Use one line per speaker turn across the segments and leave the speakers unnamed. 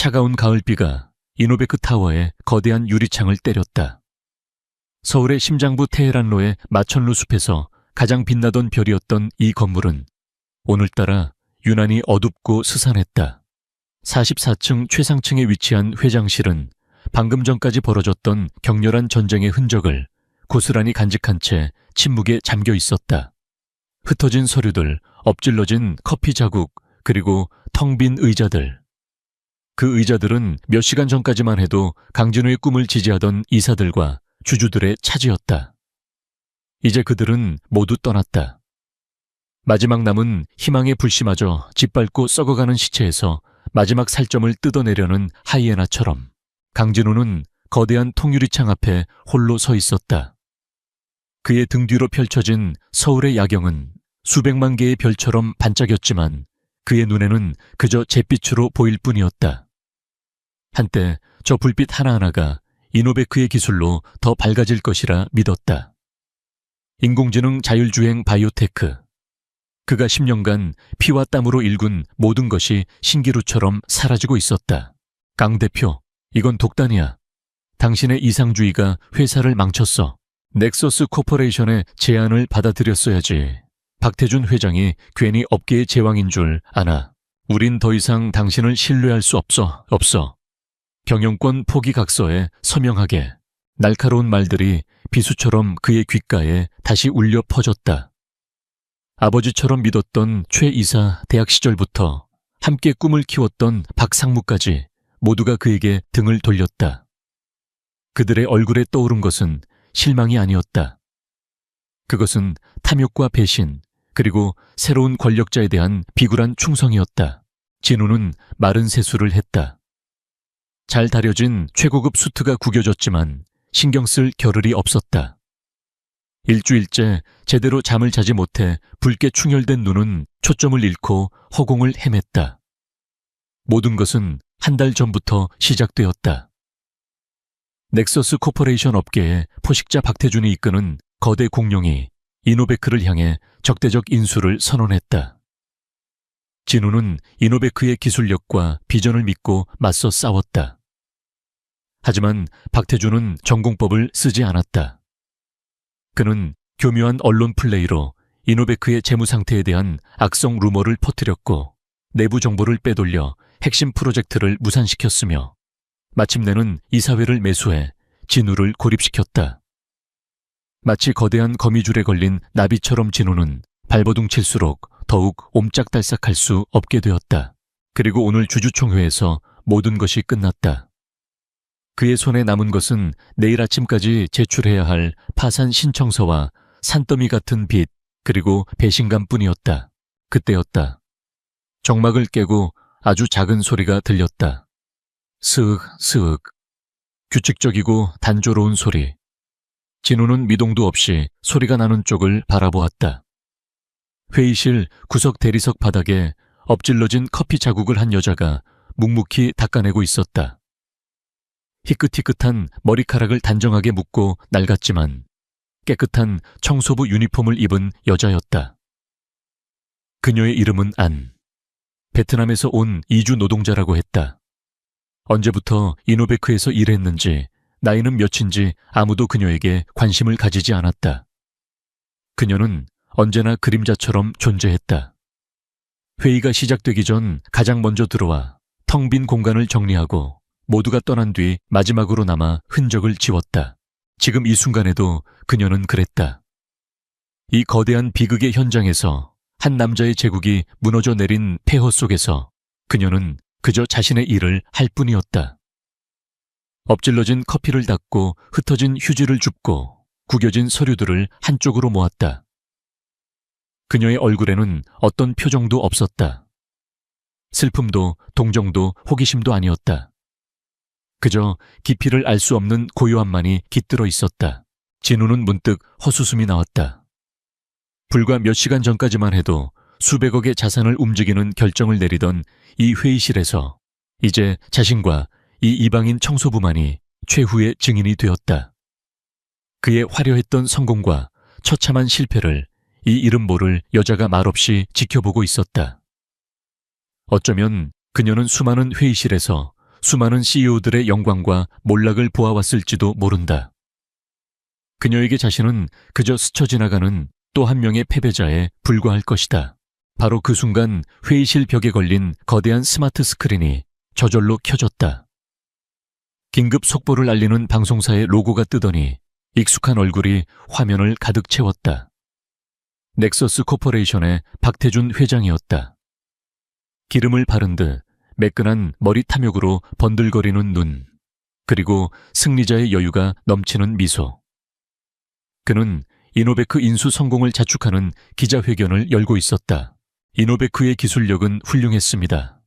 차가운 가을비가 이노베크 타워의 거대한 유리창을 때렸다. 서울의 심장부 테헤란로의 마천루 숲에서 가장 빛나던 별이었던 이 건물은 오늘따라 유난히 어둡고 스산했다. 44층 최상층에 위치한 회장실은 방금 전까지 벌어졌던 격렬한 전쟁의 흔적을 고스란히 간직한 채 침묵에 잠겨 있었다. 흩어진 서류들, 엎질러진 커피 자국, 그리고 텅 빈 의자들. 그 의자들은 몇 시간 전까지만 해도 강진우의 꿈을 지지하던 이사들과 주주들의 차지였다. 이제 그들은 모두 떠났다. 마지막 남은 희망의 불씨마저 짓밟고 썩어가는 시체에서 마지막 살점을 뜯어내려는 하이에나처럼 강진우는 거대한 통유리창 앞에 홀로 서 있었다. 그의 등 뒤로 펼쳐진 서울의 야경은 수백만 개의 별처럼 반짝였지만 그의 눈에는 그저 잿빛으로 보일 뿐이었다. 한때 저 불빛 하나하나가 이노베크의 기술로 더 밝아질 것이라 믿었다. 인공지능 자율주행 바이오테크. 그가 10년간 피와 땀으로 일군 모든 것이 신기루처럼 사라지고 있었다. 강 대표, 이건 독단이야. 당신의 이상주의가 회사를 망쳤어. 넥서스 코퍼레이션의 제안을 받아들였어야지. 박태준 회장이 괜히 업계의 제왕인 줄 아나. 우린 더 이상 당신을 신뢰할 수 없어. 경영권 포기각서에 서명하게. 날카로운 말들이 비수처럼 그의 귓가에 다시 울려 퍼졌다. 아버지처럼 믿었던 최 이사 대학 시절부터 함께 꿈을 키웠던 박 상무까지 모두가 그에게 등을 돌렸다. 그들의 얼굴에 떠오른 것은 실망이 아니었다. 그것은 탐욕과 배신, 그리고 새로운 권력자에 대한 비굴한 충성이었다. 진우는 마른 세수를 했다. 잘 다려진 최고급 수트가 구겨졌지만 신경 쓸 겨를이 없었다. 일주일째 제대로 잠을 자지 못해 붉게 충혈된 눈은 초점을 잃고 허공을 헤맸다. 모든 것은 한 달 전부터 시작되었다. 넥서스 코퍼레이션 업계에 포식자 박태준이 이끄는 거대 공룡이 이노베크를 향해 적대적 인수를 선언했다. 진우는 이노베크의 기술력과 비전을 믿고 맞서 싸웠다. 하지만 박태준은 전공법을 쓰지 않았다. 그는 교묘한 언론 플레이로 이노베크의 재무 상태에 대한 악성 루머를 퍼뜨렸고 내부 정보를 빼돌려 핵심 프로젝트를 무산시켰으며 마침내는 이사회를 매수해 진우를 고립시켰다. 마치 거대한 거미줄에 걸린 나비처럼 진우는 발버둥 칠수록 더욱 옴짝달싹할 수 없게 되었다. 그리고 오늘 주주총회에서 모든 것이 끝났다. 그의 손에 남은 것은 내일 아침까지 제출해야 할 파산 신청서와 산더미 같은 빚, 그리고 배신감뿐이었다. 그때였다. 정막을 깨고 아주 작은 소리가 들렸다. 스윽 스윽. 규칙적이고 단조로운 소리. 진우는 미동도 없이 소리가 나는 쪽을 바라보았다. 회의실 구석 대리석 바닥에 엎질러진 커피 자국을 한 여자가 묵묵히 닦아내고 있었다. 희끗희끗한 머리카락을 단정하게 묶고 낡았지만 깨끗한 청소부 유니폼을 입은 여자였다. 그녀의 이름은 안. 베트남에서 온 이주 노동자라고 했다. 언제부터 이노베크에서 일했는지 나이는 몇인지 아무도 그녀에게 관심을 가지지 않았다. 그녀는 언제나 그림자처럼 존재했다. 회의가 시작되기 전 가장 먼저 들어와 텅 빈 공간을 정리하고 모두가 떠난 뒤 마지막으로 남아 흔적을 지웠다. 지금 이 순간에도 그녀는 그랬다. 이 거대한 비극의 현장에서 한 남자의 제국이 무너져 내린 폐허 속에서 그녀는 그저 자신의 일을 할 뿐이었다. 엎질러진 커피를 닦고 흩어진 휴지를 줍고 구겨진 서류들을 한쪽으로 모았다. 그녀의 얼굴에는 어떤 표정도 없었다. 슬픔도 동정도 호기심도 아니었다. 그저 깊이를 알 수 없는 고요함만이 깃들어 있었다. 진우는 문득 헛웃음이 나왔다. 불과 몇 시간 전까지만 해도 수백억의 자산을 움직이는 결정을 내리던 이 회의실에서 이제 자신과 이 이방인 청소부만이 최후의 증인이 되었다. 그의 화려했던 성공과 처참한 실패를 이 이름 모를 여자가 말없이 지켜보고 있었다. 어쩌면 그녀는 수많은 회의실에서 수많은 CEO들의 영광과 몰락을 보아왔을지도 모른다. 그녀에게 자신은 그저 스쳐 지나가는 또 한 명의 패배자에 불과할 것이다. 바로 그 순간 회의실 벽에 걸린 거대한 스마트 스크린이 저절로 켜졌다. 긴급 속보를 알리는 방송사의 로고가 뜨더니 익숙한 얼굴이 화면을 가득 채웠다. 넥서스 코퍼레이션의 박태준 회장이었다. 기름을 바른 듯 매끈한 머리 탐욕으로 번들거리는 눈, 그리고 승리자의 여유가 넘치는 미소. 그는 이노베크 인수 성공을 자축하는 기자회견을 열고 있었다. 이노베크의 기술력은 훌륭했습니다.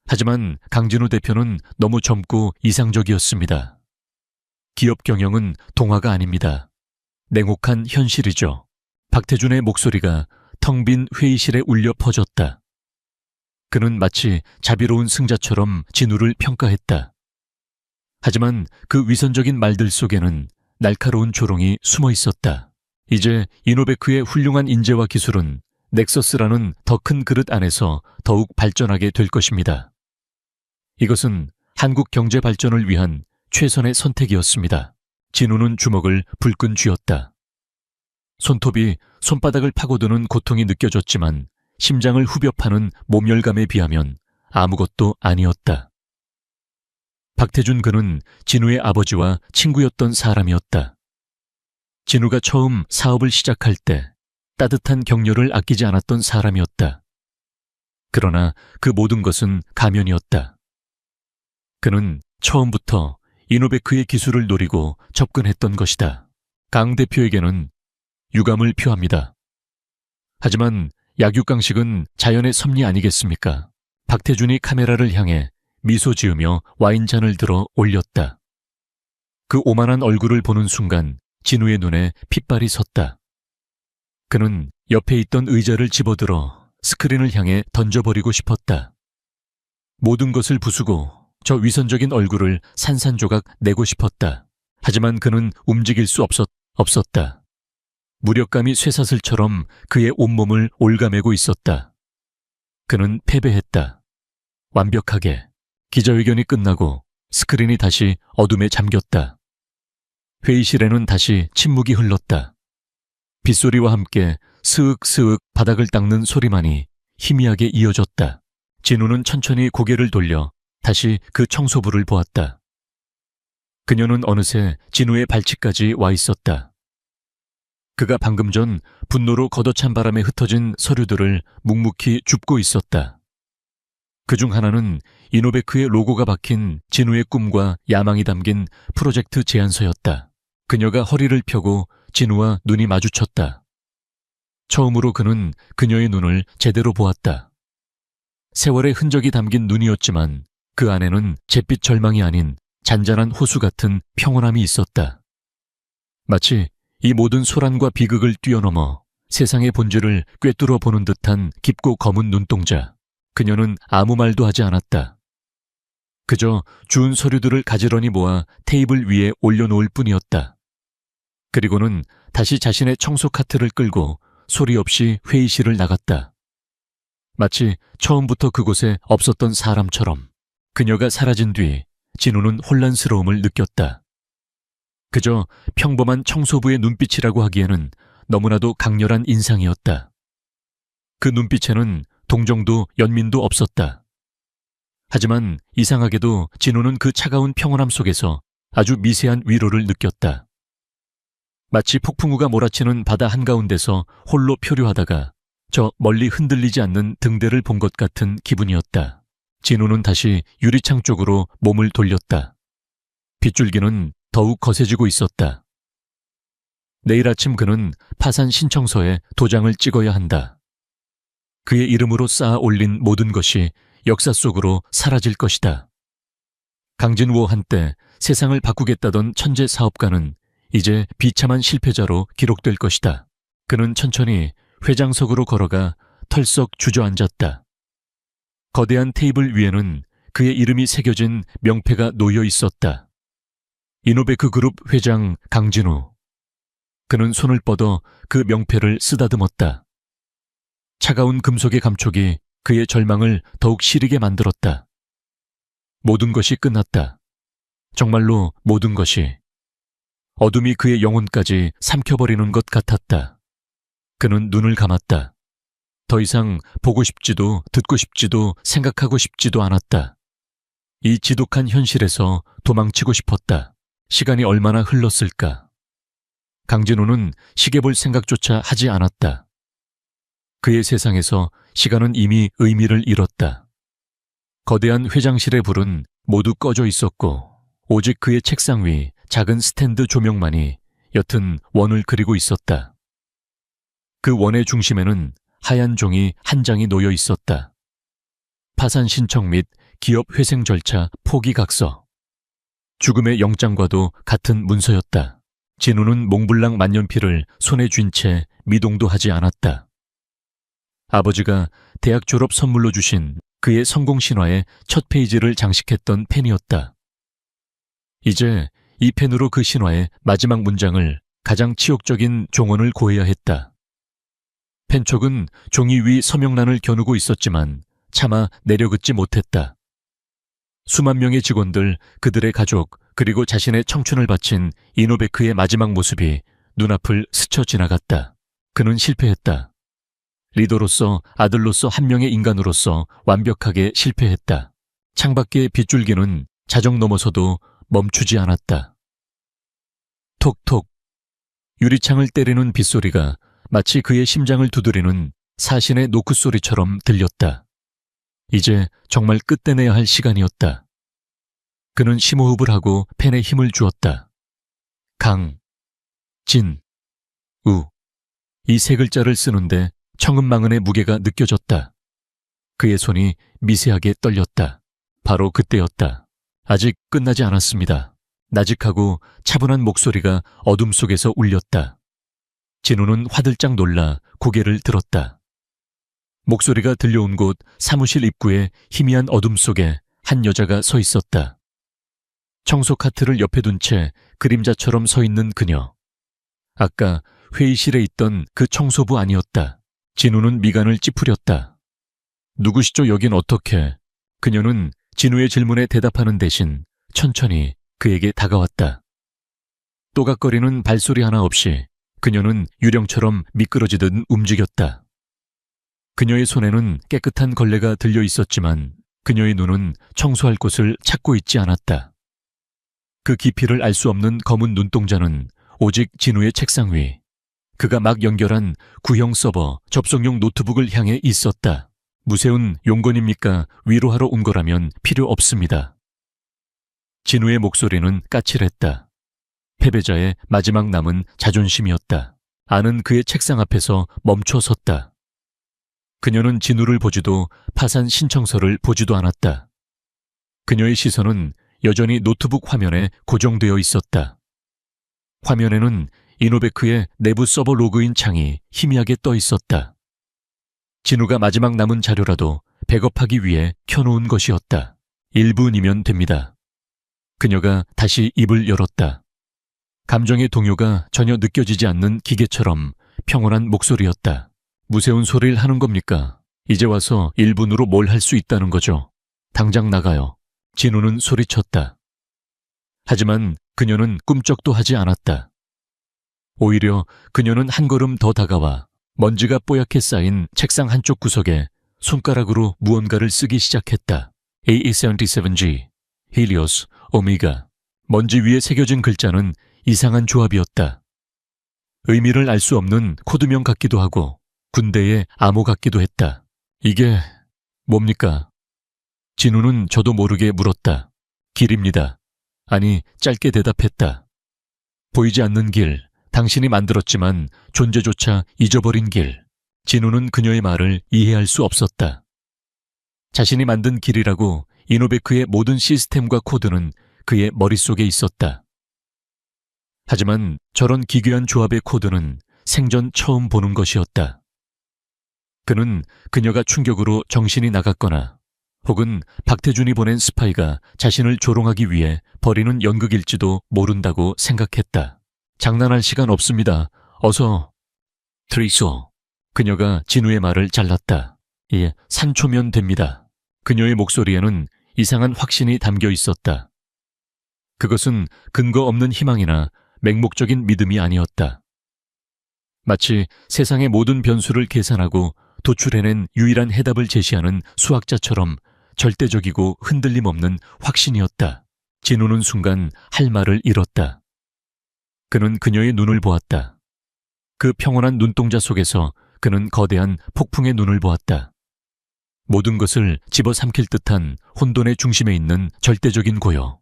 하지만 강진우 대표는 너무 젊고 이상적이었습니다. 기업 경영은 동화가 아닙니다. 냉혹한 현실이죠. 박태준의 목소리가 텅 빈 회의실에 울려 퍼졌다. 그는 마치 자비로운 승자처럼 진우를 평가했다. 하지만 그 위선적인 말들 속에는 날카로운 조롱이 숨어 있었다. 이제 이노베크의 훌륭한 인재와 기술은 넥서스라는 더 큰 그릇 안에서 더욱 발전하게 될 것입니다. 이것은 한국 경제 발전을 위한 최선의 선택이었습니다. 진우는 주먹을 불끈 쥐었다. 손톱이 손바닥을 파고드는 고통이 느껴졌지만 심장을 후벼 파는 모멸감에 비하면 아무것도 아니었다. 박태준 그는 진우의 아버지와 친구였던 사람이었다. 진우가 처음 사업을 시작할 때 따뜻한 격려를 아끼지 않았던 사람이었다. 그러나 그 모든 것은 가면이었다. 그는 처음부터 이노베크의 기술을 노리고 접근했던 것이다. 강 대표에게는 유감을 표합니다. 하지만 약육강식은 자연의 섭리 아니겠습니까? 박태준이 카메라를 향해 미소 지으며 와인잔을 들어 올렸다. 그 오만한 얼굴을 보는 순간 진우의 눈에 핏발이 섰다. 그는 옆에 있던 의자를 집어들어 스크린을 향해 던져버리고 싶었다. 모든 것을 부수고 저 위선적인 얼굴을 산산조각 내고 싶었다. 하지만 그는 움직일 수 없었다. 무력감이 쇠사슬처럼 그의 온몸을 올가매고 있었다. 그는 패배했다. 완벽하게. 기자회견이 끝나고 스크린이 다시 어둠에 잠겼다. 회의실에는 다시 침묵이 흘렀다. 빗소리와 함께 스윽스윽 바닥을 닦는 소리만이 희미하게 이어졌다. 진우는 천천히 고개를 돌려 다시 그 청소부를 보았다. 그녀는 어느새 진우의 발치까지 와 있었다. 그가 방금 전 분노로 걷어찬 바람에 흩어진 서류들을 묵묵히 줍고 있었다. 그중 하나는 이노베크의 로고가 박힌 진우의 꿈과 야망이 담긴 프로젝트 제안서였다. 그녀가 허리를 펴고 진우와 눈이 마주쳤다. 처음으로 그는 그녀의 눈을 제대로 보았다. 세월의 흔적이 담긴 눈이었지만 그 안에는 잿빛 절망이 아닌 잔잔한 호수 같은 평온함이 있었다. 마치 이 모든 소란과 비극을 뛰어넘어 세상의 본질을 꿰뚫어 보는 듯한 깊고 검은 눈동자. 그녀는 아무 말도 하지 않았다. 그저 주운 서류들을 가지런히 모아 테이블 위에 올려놓을 뿐이었다. 그리고는 다시 자신의 청소 카트를 끌고 소리 없이 회의실을 나갔다. 마치 처음부터 그곳에 없었던 사람처럼. 그녀가 사라진 뒤 진우는 혼란스러움을 느꼈다. 그저 평범한 청소부의 눈빛이라고 하기에는 너무나도 강렬한 인상이었다. 그 눈빛에는 동정도 연민도 없었다. 하지만 이상하게도 진우는 그 차가운 평온함 속에서 아주 미세한 위로를 느꼈다. 마치 폭풍우가 몰아치는 바다 한가운데서 홀로 표류하다가 저 멀리 흔들리지 않는 등대를 본 것 같은 기분이었다. 진우는 다시 유리창 쪽으로 몸을 돌렸다. 빗줄기는 더욱 거세지고 있었다. 내일 아침 그는 파산 신청서에 도장을 찍어야 한다. 그의 이름으로 쌓아 올린 모든 것이 역사 속으로 사라질 것이다. 강진우와 한때 세상을 바꾸겠다던 천재 사업가는 이제 비참한 실패자로 기록될 것이다. 그는 천천히 회장석으로 걸어가 털썩 주저앉았다. 거대한 테이블 위에는 그의 이름이 새겨진 명패가 놓여 있었다. 이노베크 그룹 회장 강진우. 그는 손을 뻗어 그 명패를 쓰다듬었다. 차가운 금속의 감촉이 그의 절망을 더욱 시리게 만들었다. 모든 것이 끝났다. 정말로 모든 것이. 어둠이 그의 영혼까지 삼켜버리는 것 같았다. 그는 눈을 감았다. 더 이상 보고 싶지도 듣고 싶지도 생각하고 싶지도 않았다. 이 지독한 현실에서 도망치고 싶었다. 시간이 얼마나 흘렀을까. 강진호는 시계 볼 생각조차 하지 않았다. 그의 세상에서 시간은 이미 의미를 잃었다. 거대한 회장실의 불은 모두 꺼져 있었고 오직 그의 책상 위 작은 스탠드 조명만이 옅은 원을 그리고 있었다. 그 원의 중심에는 하얀 종이 한 장이 놓여 있었다. 파산 신청 및 기업 회생 절차 포기 각서. 죽음의 영장과도 같은 문서였다. 진우는 몽블랑 만년필을 손에 쥔 채 미동도 하지 않았다. 아버지가 대학 졸업 선물로 주신 그의 성공 신화의 첫 페이지를 장식했던 펜이었다. 이제 이 펜으로 그 신화의 마지막 문장을 가장 치욕적인 종언을 고해야 했다. 펜촉은 종이 위 서명란을 겨누고 있었지만 차마 내려긋지 못했다. 수만 명의 직원들, 그들의 가족, 그리고 자신의 청춘을 바친 이노베크의 마지막 모습이 눈앞을 스쳐 지나갔다. 그는 실패했다. 리더로서, 아들로서 한 명의 인간으로서 완벽하게 실패했다. 창밖의 빗줄기는 자정 넘어서도 멈추지 않았다. 톡톡. 유리창을 때리는 빗소리가 마치 그의 심장을 두드리는 사신의 노크 소리처럼 들렸다. 이제 정말 끝내내야 할 시간이었다. 그는 심호흡을 하고 펜에 힘을 주었다. 강, 진, 우. 이 세 글자를 쓰는데 청은망은의 무게가 느껴졌다. 그의 손이 미세하게 떨렸다. 바로 그때였다. 아직 끝나지 않았습니다. 나직하고 차분한 목소리가 어둠 속에서 울렸다. 진우는 화들짝 놀라 고개를 들었다. 목소리가 들려온 곳 사무실 입구의 희미한 어둠 속에 한 여자가 서 있었다. 청소 카트를 옆에 둔 채 그림자처럼 서 있는 그녀. 아까 회의실에 있던 그 청소부 아니었다. 진우는 미간을 찌푸렸다. 누구시죠? 여긴 어떻게? 그녀는 진우의 질문에 대답하는 대신 천천히 그에게 다가왔다. 또각거리는 발소리 하나 없이 그녀는 유령처럼 미끄러지듯 움직였다. 그녀의 손에는 깨끗한 걸레가 들려 있었지만 그녀의 눈은 청소할 곳을 찾고 있지 않았다. 그 깊이를 알 수 없는 검은 눈동자는 오직 진우의 책상 위, 그가 막 연결한 구형 서버 접속용 노트북을 향해 있었다. 무세운 용건입니까? 위로하러 온 거라면 필요 없습니다. 진우의 목소리는 까칠했다. 패배자의 마지막 남은 자존심이었다. 아는 그의 책상 앞에서 멈춰 섰다. 그녀는 진우를 보지도 파산 신청서를 보지도 않았다. 그녀의 시선은 여전히 노트북 화면에 고정되어 있었다. 화면에는 이노베크의 내부 서버 로그인 창이 희미하게 떠 있었다. 진우가 마지막 남은 자료라도 백업하기 위해 켜놓은 것이었다. 1분이면 됩니다. 그녀가 다시 입을 열었다. 감정의 동요가 전혀 느껴지지 않는 기계처럼 평온한 목소리였다. 무세운 소리를 하는 겁니까? 이제 와서 1분으로 뭘 할 수 있다는 거죠. 당장 나가요. 진우는 소리쳤다. 하지만 그녀는 꿈쩍도 하지 않았다. 오히려 그녀는 한 걸음 더 다가와 먼지가 뽀얗게 쌓인 책상 한쪽 구석에 손가락으로 무언가를 쓰기 시작했다. AE77G, 힐리오스, 오메가. 먼지 위에 새겨진 글자는 이상한 조합이었다. 의미를 알 수 없는 코드명 같기도 하고 군대의 암호 같기도 했다. 이게 뭡니까? 진우는 저도 모르게 물었다. 길입니다. 아니, 짧게 대답했다. 보이지 않는 길, 당신이 만들었지만 존재조차 잊어버린 길. 진우는 그녀의 말을 이해할 수 없었다. 자신이 만든 길이라고 이노베크의 모든 시스템과 코드는 그의 머릿속에 있었다. 하지만 저런 기괴한 조합의 코드는 생전 처음 보는 것이었다. 그는 그녀가 충격으로 정신이 나갔거나 혹은 박태준이 보낸 스파이가 자신을 조롱하기 위해 버리는 연극일지도 모른다고 생각했다. 장난할 시간 없습니다. 어서. 트리소. 그녀가 진우의 말을 잘랐다. 예, 3초면 됩니다. 그녀의 목소리에는 이상한 확신이 담겨 있었다. 그것은 근거 없는 희망이나 맹목적인 믿음이 아니었다. 마치 세상의 모든 변수를 계산하고 도출해낸 유일한 해답을 제시하는 수학자처럼 절대적이고 흔들림 없는 확신이었다. 진우는 순간 할 말을 잃었다. 그는 그녀의 눈을 보았다. 그 평온한 눈동자 속에서 그는 거대한 폭풍의 눈을 보았다. 모든 것을 집어삼킬 듯한 혼돈의 중심에 있는 절대적인 고요.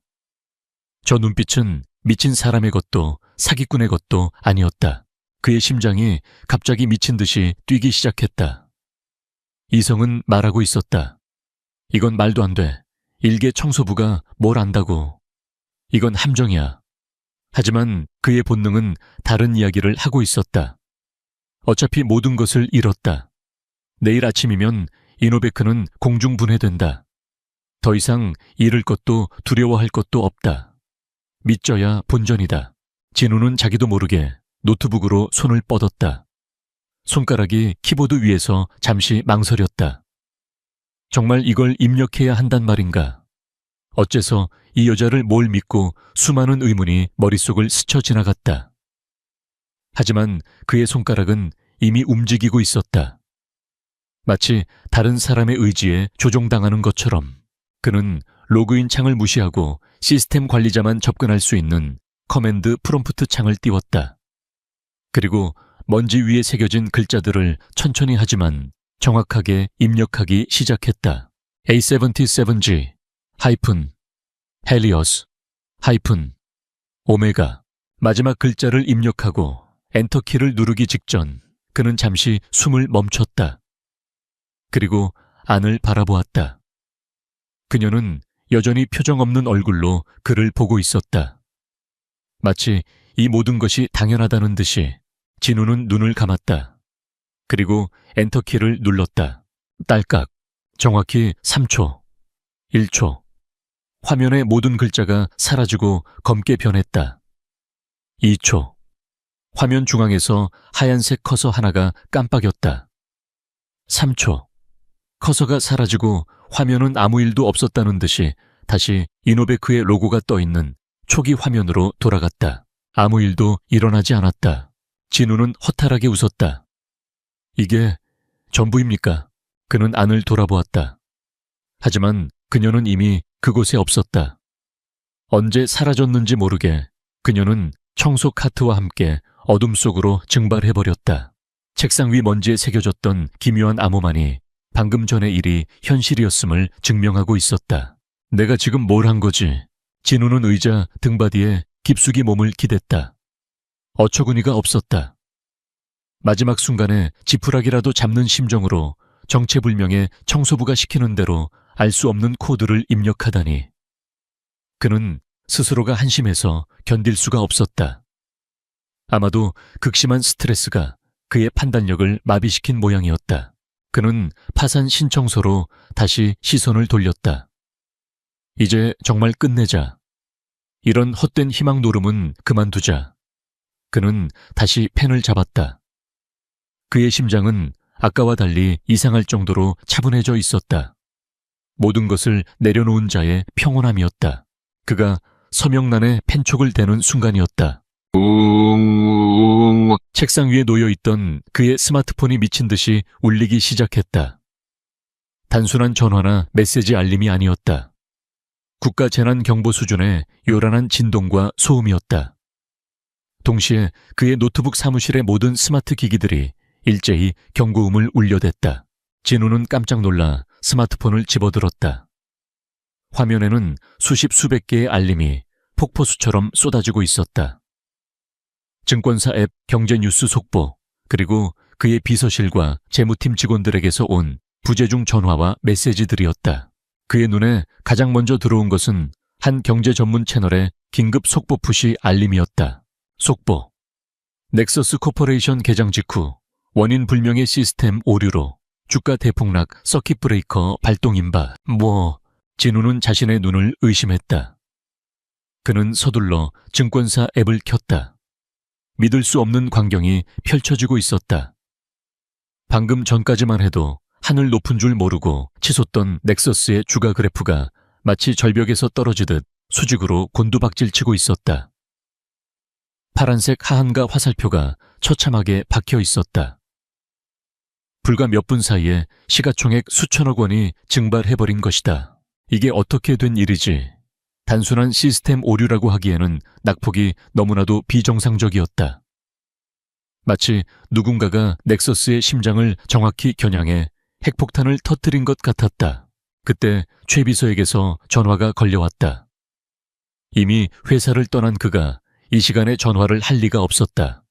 저 눈빛은 미친 사람의 것도 사기꾼의 것도 아니었다. 그의 심장이 갑자기 미친 듯이 뛰기 시작했다. 이성은 말하고 있었다. 이건 말도 안 돼. 일개 청소부가 뭘 안다고. 이건 함정이야. 하지만 그의 본능은 다른 이야기를 하고 있었다. 어차피 모든 것을 잃었다. 내일 아침이면 이노베크는 공중분해된다. 더 이상 잃을 것도 두려워할 것도 없다. 믿져야 본전이다. 진우는 자기도 모르게 노트북으로 손을 뻗었다. 손가락이 키보드 위에서 잠시 망설였다. 정말 이걸 입력해야 한단 말인가? 어째서 이 여자를 뭘 믿고 수많은 의문이 머릿속을 스쳐 지나갔다. 하지만 그의 손가락은 이미 움직이고 있었다. 마치 다른 사람의 의지에 조종당하는 것처럼 그는 로그인 창을 무시하고 시스템 관리자만 접근할 수 있는 커맨드 프롬프트 창을 띄웠다. 그리고 먼지 위에 새겨진 글자들을 천천히 하지만 정확하게 입력하기 시작했다. A77G 하이픈 헬리어스 하이픈 오메가. 마지막 글자를 입력하고 엔터키를 누르기 직전 그는 잠시 숨을 멈췄다. 그리고 안을 바라보았다. 그녀는 여전히 표정 없는 얼굴로 그를 보고 있었다. 마치 이 모든 것이 당연하다는 듯이 진우는 눈을 감았다. 그리고 엔터키를 눌렀다. 딸깍. 정확히 3초, 1초. 화면의 모든 글자가 사라지고 검게 변했다. 2초. 화면 중앙에서 하얀색 커서 하나가 깜빡였다. 3초. 커서가 사라지고 화면은 아무 일도 없었다는 듯이 다시 이노베크의 로고가 떠있는 초기 화면으로 돌아갔다. 아무 일도 일어나지 않았다. 진우는 허탈하게 웃었다. 이게 전부입니까? 그는 안을 돌아보았다. 하지만 그녀는 이미 그곳에 없었다. 언제 사라졌는지 모르게 그녀는 청소 카트와 함께 어둠 속으로 증발해버렸다. 책상 위 먼지에 새겨졌던 기묘한 암호만이 방금 전의 일이 현실이었음을 증명하고 있었다. 내가 지금 뭘 한 거지? 진우는 의자 등받이에 깊숙이 몸을 기댔다. 어처구니가 없었다. 마지막 순간에 지푸라기라도 잡는 심정으로 정체불명의 청소부가 시키는 대로 알 수 없는 코드를 입력하다니. 그는 스스로가 한심해서 견딜 수가 없었다. 아마도 극심한 스트레스가 그의 판단력을 마비시킨 모양이었다. 그는 파산 신청서로 다시 시선을 돌렸다. 이제 정말 끝내자. 이런 헛된 희망 노름은 그만두자. 그는 다시 펜을 잡았다. 그의 심장은 아까와 달리 이상할 정도로 차분해져 있었다. 모든 것을 내려놓은 자의 평온함이었다. 그가 서명란에 펜촉을 대는 순간이었다. 책상 위에 놓여있던 그의 스마트폰이 미친 듯이 울리기 시작했다. 단순한 전화나 메시지 알림이 아니었다. 국가 재난 경보 수준의 요란한 진동과 소음이었다. 동시에 그의 노트북 사무실의 모든 스마트 기기들이 일제히 경고음을 울려댔다. 진우는 깜짝 놀라 스마트폰을 집어들었다. 화면에는 수십 수백 개의 알림이 폭포수처럼 쏟아지고 있었다. 증권사 앱 경제뉴스 속보, 그리고 그의 비서실과 재무팀 직원들에게서 온 부재중 전화와 메시지들이었다. 그의 눈에 가장 먼저 들어온 것은 한 경제 전문 채널의 긴급 속보 푸시 알림이었다. 속보. 넥서스 코퍼레이션 개장 직후 원인 불명의 시스템 오류로 주가 대폭락 서킷 브레이커 발동 임박. 진우는 자신의 눈을 의심했다. 그는 서둘러 증권사 앱을 켰다. 믿을 수 없는 광경이 펼쳐지고 있었다. 방금 전까지만 해도 하늘 높은 줄 모르고 치솟던 넥서스의 주가 그래프가 마치 절벽에서 떨어지듯 수직으로 곤두박질치고 있었다. 파란색 하한가 화살표가 처참하게 박혀 있었다. 불과 몇 분 사이에 시가총액 수천억 원이 증발해버린 것이다. 이게 어떻게 된 일이지? 단순한 시스템 오류라고 하기에는 낙폭이 너무나도 비정상적이었다. 마치 누군가가 넥서스의 심장을 정확히 겨냥해 핵폭탄을 터뜨린 것 같았다. 그때 최 비서에게서 전화가 걸려왔다. 이미 회사를 떠난 그가 이 시간에 전화를 할 리가 없었다.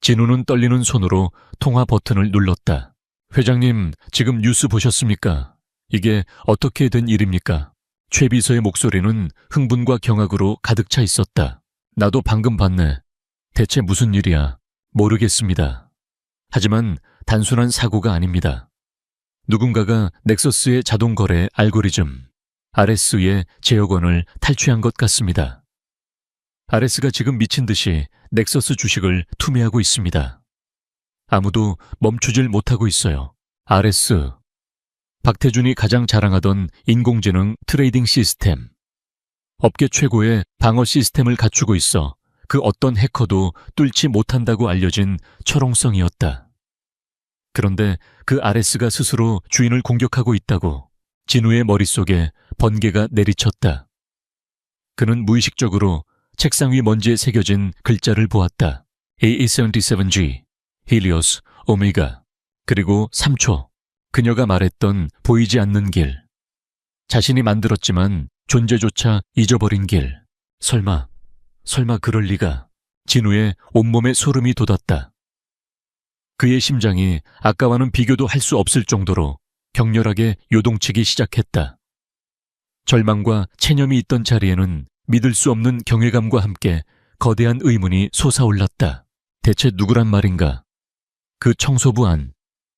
진우는 떨리는 손으로 통화 버튼을 눌렀다. 회장님, 지금 뉴스 보셨습니까? 이게 어떻게 된 일입니까? 최 비서의 목소리는 흥분과 경악으로 가득 차 있었다. 나도 방금 봤네. 대체 무슨 일이야? 모르겠습니다. 하지만 단순한 사고가 아닙니다. 누군가가 넥서스의 자동 거래 알고리즘, RS의 제어권을 탈취한 것 같습니다. RS가 지금 미친 듯이 넥서스 주식을 투매하고 있습니다. 아무도 멈추질 못하고 있어요. RS. 박태준이 가장 자랑하던 인공지능 트레이딩 시스템. 업계 최고의 방어 시스템을 갖추고 있어 그 어떤 해커도 뚫지 못한다고 알려진 철옹성이었다. 그런데 그 RS가 스스로 주인을 공격하고 있다고 진우의 머릿속에 번개가 내리쳤다. 그는 무의식적으로 책상 위 먼지에 새겨진 글자를 보았다. AE77G, 힐리오스, 오메가, 그리고 3초. 그녀가 말했던 보이지 않는 길. 자신이 만들었지만 존재조차 잊어버린 길. 설마 그럴 리가. 진우의 온몸에 소름이 돋았다. 그의 심장이 아까와는 비교도 할 수 없을 정도로 격렬하게 요동치기 시작했다. 절망과 체념이 있던 자리에는 믿을 수 없는 경외감과 함께 거대한 의문이 솟아올랐다. 대체 누구란 말인가? 그 청소부 안,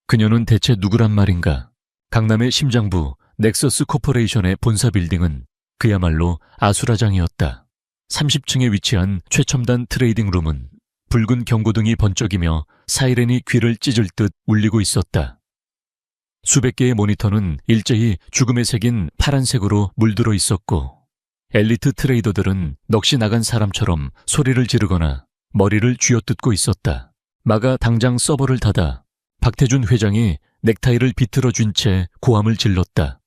그녀는 대체 누구란 말인가? 강남의 심장부 넥서스 코퍼레이션의 본사 빌딩은 그야말로 아수라장이었다. 30층에 위치한 최첨단 트레이딩 룸은 붉은 경고등이 번쩍이며 사이렌이 귀를 찢을 듯 울리고 있었다. 수백 개의 모니터는 일제히 죽음에 새긴 파란색으로 물들어 있었고 엘리트 트레이더들은 넋이 나간 사람처럼 소리를 지르거나 머리를 쥐어뜯고 있었다. 마가 당장 서버를 닫아 박태준 회장이 넥타이를 비틀어 쥔 채 고함을 질렀다.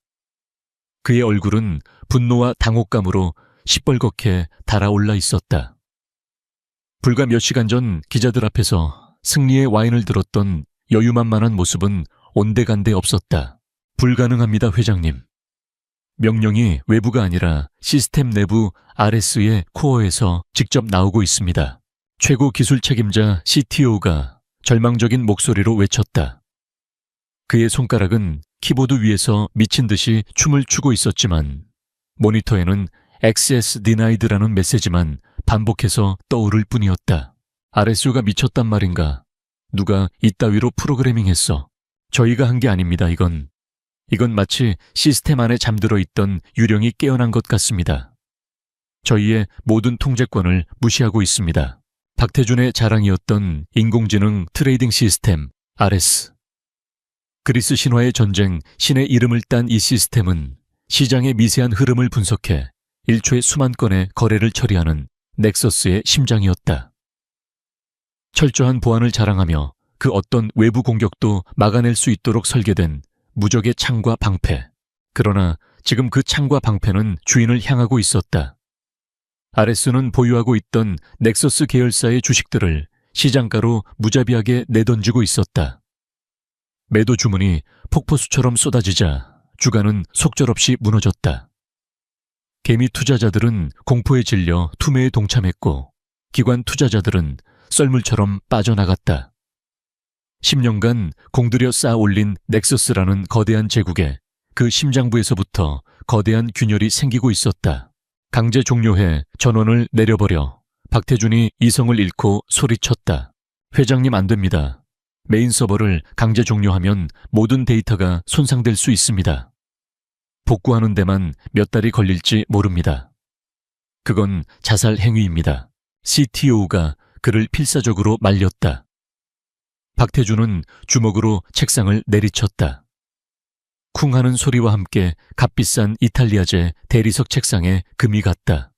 그의 얼굴은 분노와 당혹감으로 시뻘겋게 달아올라 있었다. 불과 몇 시간 전 기자들 앞에서 승리의 와인을 들었던 여유만만한 모습은 온데간데 없었다. 불가능합니다, 회장님. 명령이 외부가 아니라 시스템 내부 RS의 코어에서 직접 나오고 있습니다. 최고 기술 책임자 CTO가 절망적인 목소리로 외쳤다. 그의 손가락은 키보드 위에서 미친 듯이 춤을 추고 있었지만 모니터에는 Access Denied라는 메시지만 반복해서 떠오를 뿐이었다. RS가 미쳤단 말인가? 누가 이따위로 프로그래밍했어? 저희가 한 게 아닙니다, 이건 마치 시스템 안에 잠들어 있던 유령이 깨어난 것 같습니다. 저희의 모든 통제권을 무시하고 있습니다. 박태준의 자랑이었던 인공지능 트레이딩 시스템 RS. 그리스 신화의 전쟁, 신의 이름을 딴 이 시스템은 시장의 미세한 흐름을 분석해 1초에 수만 건의 거래를 처리하는 넥서스의 심장이었다. 철저한 보안을 자랑하며 그 어떤 외부 공격도 막아낼 수 있도록 설계된 무적의 창과 방패. 그러나 지금 그 창과 방패는 주인을 향하고 있었다. RS는 보유하고 있던 넥서스 계열사의 주식들을 시장가로 무자비하게 내던지고 있었다. 매도 주문이 폭포수처럼 쏟아지자 주가는 속절없이 무너졌다. 개미 투자자들은 공포에 질려 투매에 동참했고 기관 투자자들은 썰물처럼 빠져나갔다. 10년간 공들여 쌓아 올린 넥서스라는 거대한 제국에 그 심장부에서부터 거대한 균열이 생기고 있었다. 강제 종료해 전원을 내려버려 박태준이 이성을 잃고 소리쳤다. 회장님, 안 됩니다. 메인 서버를 강제 종료하면 모든 데이터가 손상될 수 있습니다. 복구하는 데만 몇 달이 걸릴지 모릅니다. 그건 자살 행위입니다. CTO가 그를 필사적으로 말렸다. 박태준은 주먹으로 책상을 내리쳤다. 쿵 하는 소리와 함께 값비싼 이탈리아제 대리석 책상에 금이 갔다.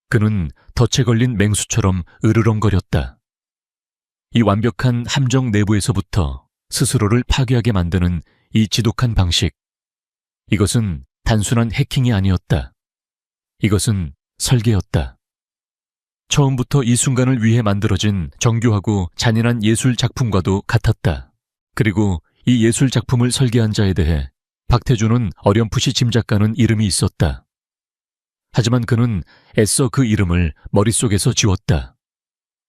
그는 덫에 걸린 맹수처럼 으르렁거렸다. 이 완벽한 함정 내부에서부터 스스로를 파괴하게 만드는 이 지독한 방식. 이것은 단순한 해킹이 아니었다. 이것은 설계였다. 처음부터 이 순간을 위해 만들어진 정교하고 잔인한 예술 작품과도 같았다. 그리고 이 예술 작품을 설계한 자에 대해 박태준은 어렴풋이 짐작가는 이름이 있었다. 하지만 그는 애써 그 이름을 머릿속에서 지웠다.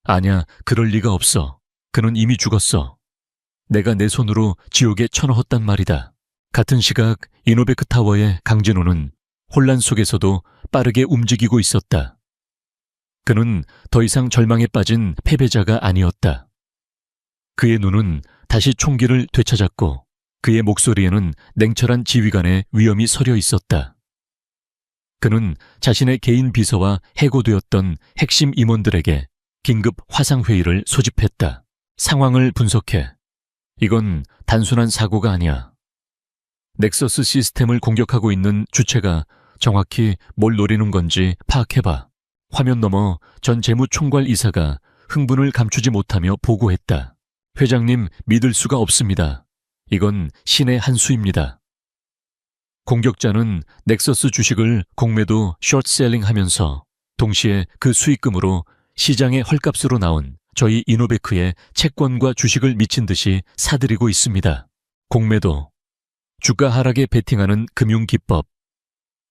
아냐, 그럴 리가 없어. 그는 이미 죽었어. 내가 내 손으로 지옥에 쳐넣었단 말이다. 같은 시각 이노베크 타워의 강진호는 혼란 속에서도 빠르게 움직이고 있었다. 그는 더 이상 절망에 빠진 패배자가 아니었다. 그의 눈은 다시 총기를 되찾았고 그의 목소리에는 냉철한 지휘관의 위엄이 서려 있었다. 그는 자신의 개인 비서와 해고되었던 핵심 임원들에게 긴급 화상회의를 소집했다. 상황을 분석해. 이건 단순한 사고가 아니야. 넥서스 시스템을 공격하고 있는 주체가 정확히 뭘 노리는 건지 파악해봐. 화면 너머 전 재무총괄 이사가 흥분을 감추지 못하며 보고했다. 회장님, 믿을 수가 없습니다. 이건 신의 한 수입니다. 공격자는 넥서스 주식을 공매도 숏셀링하면서 동시에 그 수익금으로 시장의 헐값으로 나온 저희 이노베크의 채권과 주식을 미친 듯이 사들이고 있습니다. 공매도, 주가 하락에 베팅하는 금융기법.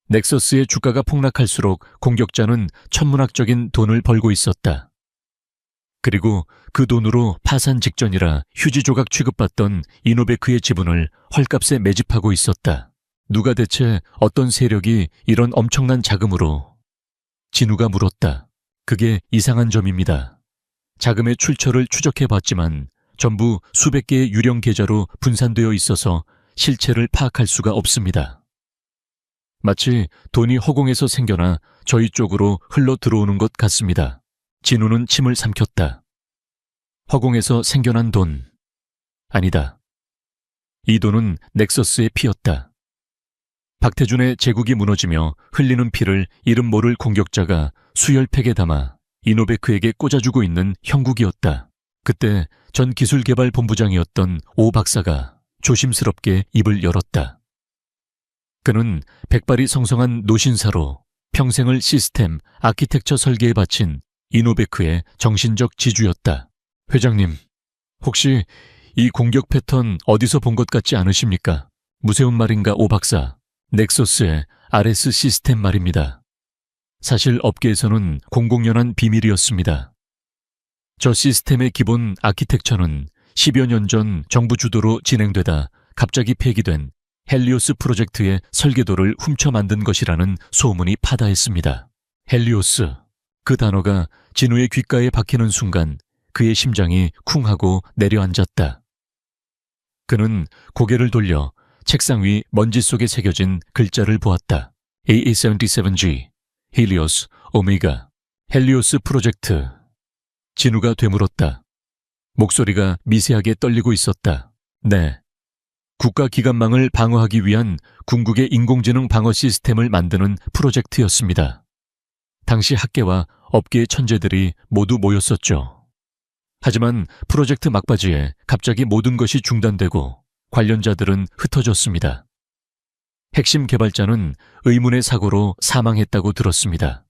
넥서스의 주가가 폭락할수록 공격자는 천문학적인 돈을 벌고 있었다. 그리고 그 돈으로 파산 직전이라 휴지 조각 취급받던 이노베크의 지분을 헐값에 매집하고 있었다. 누가 대체 어떤 세력이 이런 엄청난 자금으로? 진우가 물었다. 그게 이상한 점입니다. 자금의 출처를 추적해봤지만 전부 수백 개의 유령 계좌로 분산되어 있어서 실체를 파악할 수가 없습니다. 마치 돈이 허공에서 생겨나 저희 쪽으로 흘러 들어오는 것 같습니다. 진우는 침을 삼켰다. 허공에서 생겨난 돈. 아니다. 이 돈은 넥서스의 피였다. 박태준의 제국이 무너지며 흘리는 피를 이름 모를 공격자가 수혈팩에 담아 이노베크에게 꽂아주고 있는 형국이었다. 그때 전 기술개발본부장이었던 오 박사가 조심스럽게 입을 열었다. 그는 백발이 성성한 노신사로 평생을 시스템, 아키텍처 설계에 바친 이노베크의 정신적 지주였다. 회장님, 혹시 이 공격 패턴 어디서 본 것 같지 않으십니까? 무서운 말인가, 오 박사. 넥서스의 RS 시스템 말입니다. 사실 업계에서는 공공연한 비밀이었습니다. 저 시스템의 기본 아키텍처는 10여 년 전 정부 주도로 진행되다 갑자기 폐기된 헬리오스 프로젝트의 설계도를 훔쳐 만든 것이라는 소문이 파다했습니다. 헬리오스, 그 단어가 진우의 귓가에 박히는 순간 그의 심장이 쿵 하고 내려앉았다. 그는 고개를 돌려 책상 위 먼지 속에 새겨진 글자를 보았다. AA77G, 헬리오스, 오메가, 헬리오스 프로젝트. 진우가 되물었다. 목소리가 미세하게 떨리고 있었다. 네. 국가기관망을 방어하기 위한 궁극의 인공지능 방어 시스템을 만드는 프로젝트였습니다. 당시 학계와 업계의 천재들이 모두 모였었죠. 하지만 프로젝트 막바지에 갑자기 모든 것이 중단되고 관련자들은 흩어졌습니다. 핵심 개발자는 의문의 사고로 사망했다고 들었습니다.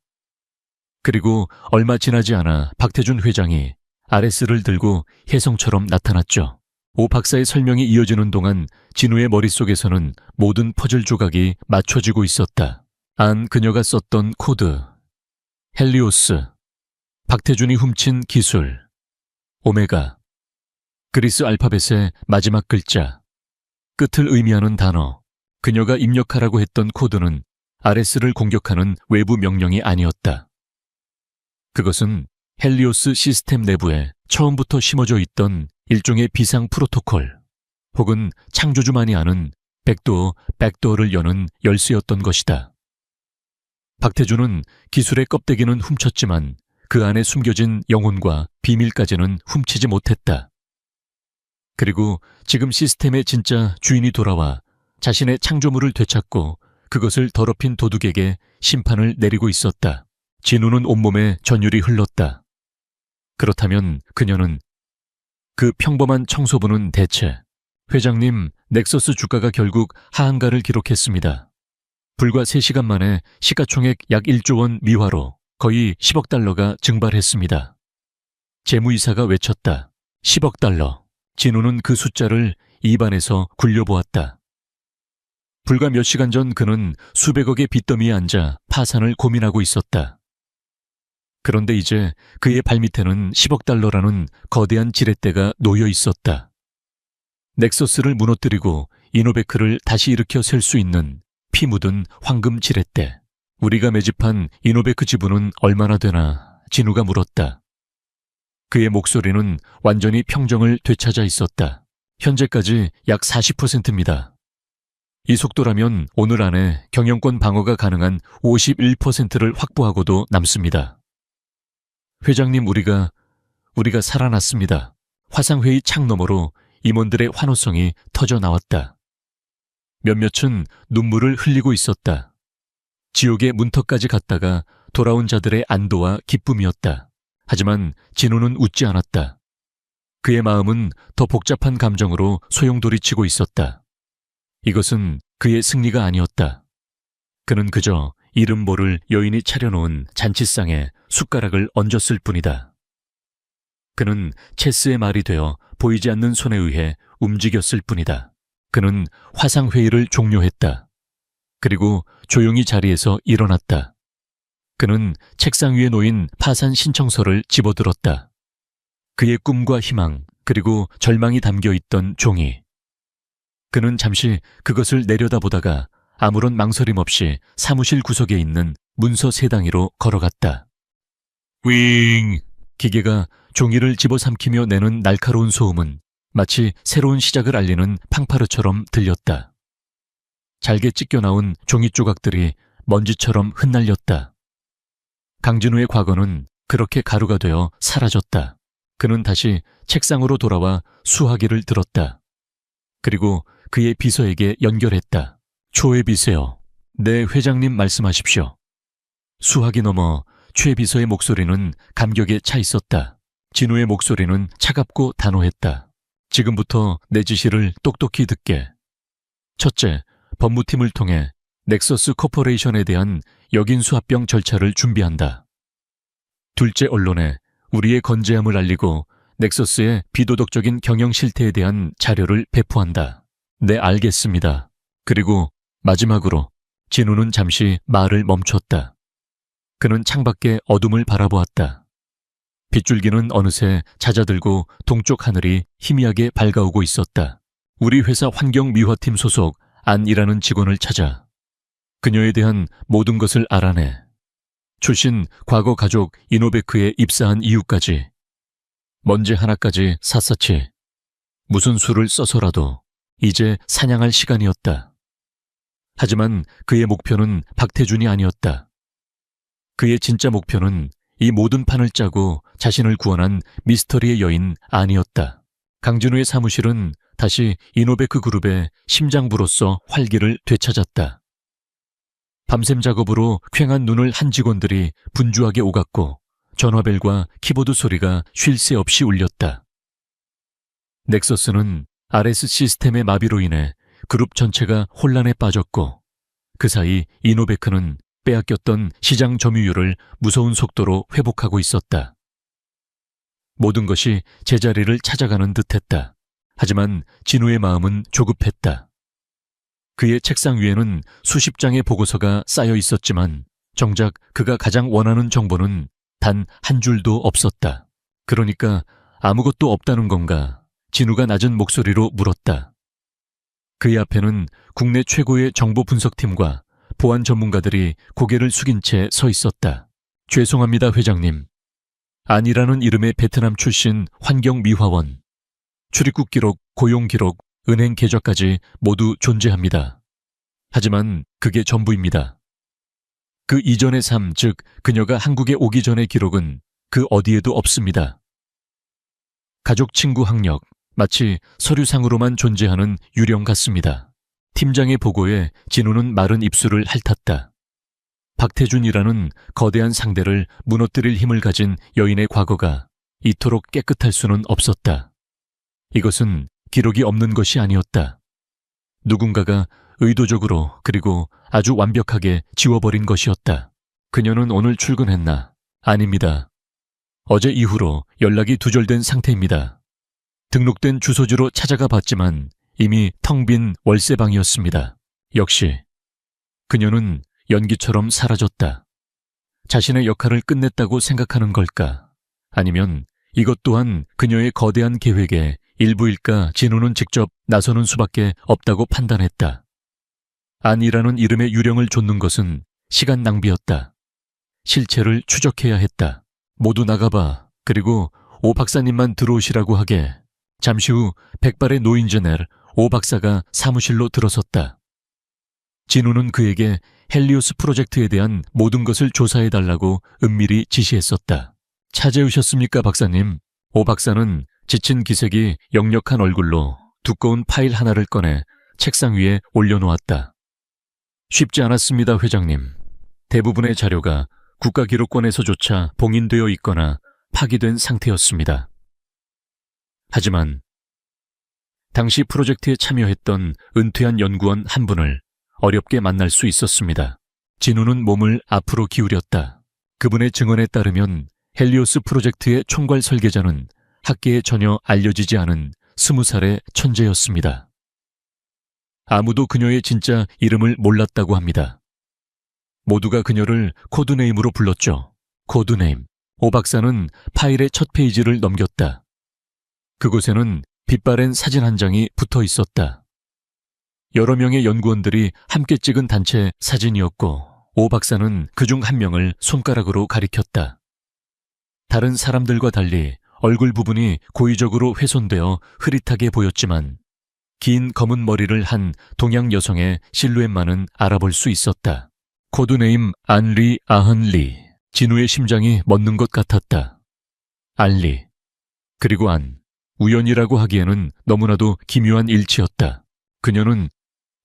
그리고 얼마 지나지 않아 박태준 회장이 RS를 들고 혜성처럼 나타났죠. 오 박사의 설명이 이어지는 동안 진우의 머릿속에서는 모든 퍼즐 조각이 맞춰지고 있었다. 그녀가 썼던 코드, 헬리오스, 박태준이 훔친 기술, 오메가, 그리스 알파벳의 마지막 글자, 끝을 의미하는 단어. 그녀가 입력하라고 했던 코드는 RS를 공격하는 외부 명령이 아니었다. 그것은 헬리오스 시스템 내부에 처음부터 심어져 있던 일종의 비상 프로토콜 혹은 창조주만이 아는 백도어를 여는 열쇠였던 것이다. 박태준은 기술의 껍데기는 훔쳤지만 그 안에 숨겨진 영혼과 비밀까지는 훔치지 못했다. 그리고 지금 시스템의 진짜 주인이 돌아와 자신의 창조물을 되찾고 그것을 더럽힌 도둑에게 심판을 내리고 있었다. 진우는 온몸에 전율이 흘렀다. 그렇다면 그녀는, 그 평범한 청소부는 대체, 회장님, 넥서스 주가가 결국 하한가를 기록했습니다. 불과 3시간 만에 시가총액 약 1조 원 미화로 거의 10억 달러가 증발했습니다. 재무이사가 외쳤다. 10억 달러. 진우는 그 숫자를 입안에서 굴려보았다. 불과 몇 시간 전 그는 수백억의 빚더미에 앉아 파산을 고민하고 있었다. 그런데 이제 그의 발밑에는 10억 달러라는 거대한 지렛대가 놓여 있었다. 넥서스를 무너뜨리고 이노베크를 다시 일으켜 셀 수 있는 피 묻은 황금 지렛대. 우리가 매집한 이노베크 지분은 얼마나 되나? 진우가 물었다. 그의 목소리는 완전히 평정을 되찾아 있었다. 현재까지 약 40%입니다. 이 속도라면 오늘 안에 경영권 방어가 가능한 51%를 확보하고도 남습니다. 회장님, 우리가 살아났습니다. 화상회의 창 너머로 임원들의 환호성이 터져 나왔다. 몇몇은 눈물을 흘리고 있었다. 지옥의 문턱까지 갔다가 돌아온 자들의 안도와 기쁨이었다. 하지만 진우는 웃지 않았다. 그의 마음은 더 복잡한 감정으로 소용돌이치고 있었다. 이것은 그의 승리가 아니었다. 그는 그저 이름 모를 여인이 차려놓은 잔치상에 숟가락을 얹었을 뿐이다. 그는 체스의 말이 되어 보이지 않는 손에 의해 움직였을 뿐이다. 그는 화상회의를 종료했다. 그리고 조용히 자리에서 일어났다. 그는 책상 위에 놓인 파산 신청서를 집어들었다. 그의 꿈과 희망, 그리고 절망이 담겨 있던 종이. 그는 잠시 그것을 내려다보다가 아무런 망설임 없이 사무실 구석에 있는 문서 세 단위로 걸어갔다. 윙! 기계가 종이를 집어삼키며 내는 날카로운 소음은 마치 새로운 시작을 알리는 팡파르처럼 들렸다. 잘게 찢겨나온 종이 조각들이 먼지처럼 흩날렸다. 강진우의 과거는 그렇게 가루가 되어 사라졌다. 그는 다시 책상으로 돌아와 수화기를 들었다. 그리고 그의 비서에게 연결했다. 초의 비서요. 네, 회장님 말씀하십시오. 수화기 너머 최 비서의 목소리는 감격에 차 있었다. 진우의 목소리는 차갑고 단호했다. 지금부터 내 지시를 똑똑히 듣게. 첫째, 법무팀을 통해 넥서스 코퍼레이션에 대한 역인수 합병 절차를 준비한다. 둘째, 언론에 우리의 건재함을 알리고 넥서스의 비도덕적인 경영 실태에 대한 자료를 배포한다. 네, 알겠습니다. 그리고 마지막으로 진우는 잠시 말을 멈췄다. 그는 창밖의 어둠을 바라보았다. 빗줄기는 어느새 잦아들고 동쪽 하늘이 희미하게 밝아오고 있었다. 우리 회사 환경미화팀 소속 안이라는 직원을 찾아 그녀에 대한 모든 것을 알아내. 출신 과거 가족 이노베크에 입사한 이유까지, 먼지 하나까지 샅샅이, 무슨 수를 써서라도 이제 사냥할 시간이었다. 하지만 그의 목표는 박태준이 아니었다. 그의 진짜 목표는 이 모든 판을 짜고 자신을 구원한 미스터리의 여인 안이었다. 강진우의 사무실은 다시 이노베크 그룹의 심장부로서 활기를 되찾았다. 밤샘 작업으로 퀭한 눈을 한 직원들이 분주하게 오갔고 전화벨과 키보드 소리가 쉴 새 없이 울렸다. 넥서스는 RS 시스템의 마비로 인해 그룹 전체가 혼란에 빠졌고 그 사이 이노베크는 빼앗겼던 시장 점유율을 무서운 속도로 회복하고 있었다. 모든 것이 제자리를 찾아가는 듯했다. 하지만 진우의 마음은 조급했다. 그의 책상 위에는 수십 장의 보고서가 쌓여 있었지만 정작 그가 가장 원하는 정보는 단 한 줄도 없었다. 그러니까 아무것도 없다는 건가? 진우가 낮은 목소리로 물었다. 그의 앞에는 국내 최고의 정보 분석팀과 보안 전문가들이 고개를 숙인 채 서 있었다. 죄송합니다, 회장님. 안이라는 이름의 베트남 출신 환경미화원, 출입국 기록, 고용 기록, 은행 계좌까지 모두 존재합니다. 하지만 그게 전부입니다. 그 이전의 삶, 즉 그녀가 한국에 오기 전의 기록은 그 어디에도 없습니다. 가족, 친구, 학력, 마치 서류상으로만 존재하는 유령 같습니다. 팀장의 보고에 진우는 마른 입술을 핥았다. 박태준이라는 거대한 상대를 무너뜨릴 힘을 가진 여인의 과거가 이토록 깨끗할 수는 없었다. 이것은 기록이 없는 것이 아니었다. 누군가가 의도적으로 그리고 아주 완벽하게 지워버린 것이었다. 그녀는 오늘 출근했나? 아닙니다. 어제 이후로 연락이 두절된 상태입니다. 등록된 주소지로 찾아가 봤지만 이미 텅 빈 월세방이었습니다. 역시 그녀는 연기처럼 사라졌다. 자신의 역할을 끝냈다고 생각하는 걸까? 아니면 이것 또한 그녀의 거대한 계획의 일부일까? 진우는 직접 나서는 수밖에 없다고 판단했다. 안이라는 이름의 유령을 좇는 것은 시간 낭비였다. 실체를 추적해야 했다. 모두 나가봐. 그리고 오 박사님만 들어오시라고 하게. 잠시 후 백발의 노인저넬 오 박사가 사무실로 들어섰다. 진우는 그에게 헬리오스 프로젝트에 대한 모든 것을 조사해달라고 은밀히 지시했었다. 찾아오셨습니까, 박사님? 오 박사는 지친 기색이 역력한 얼굴로 두꺼운 파일 하나를 꺼내 책상 위에 올려놓았다. 쉽지 않았습니다, 회장님. 대부분의 자료가 국가기록원에서조차 봉인되어 있거나 파기된 상태였습니다. 하지만 당시 프로젝트에 참여했던 은퇴한 연구원 한 분을 어렵게 만날 수 있었습니다. 진우는 몸을 앞으로 기울였다. 그분의 증언에 따르면 헬리오스 프로젝트의 총괄 설계자는 학계에 전혀 알려지지 않은 20살의 천재였습니다. 아무도 그녀의 진짜 이름을 몰랐다고 합니다. 모두가 그녀를 코드네임으로 불렀죠. 코드네임. 오 박사는 파일의 첫 페이지를 넘겼다. 그곳에는 빛바랜 사진 한 장이 붙어 있었다. 여러 명의 연구원들이 함께 찍은 단체 사진이었고 오 박사는 그중 한 명을 손가락으로 가리켰다. 다른 사람들과 달리 얼굴 부분이 고의적으로 훼손되어 흐릿하게 보였지만 긴 검은 머리를 한 동양 여성의 실루엣만은 알아볼 수 있었다. 코드네임 안리 아흔리. 진우의 심장이 멎는 것 같았다. 알리, 그리고 안. 우연이라고 하기에는 너무나도 기묘한 일치였다. 그녀는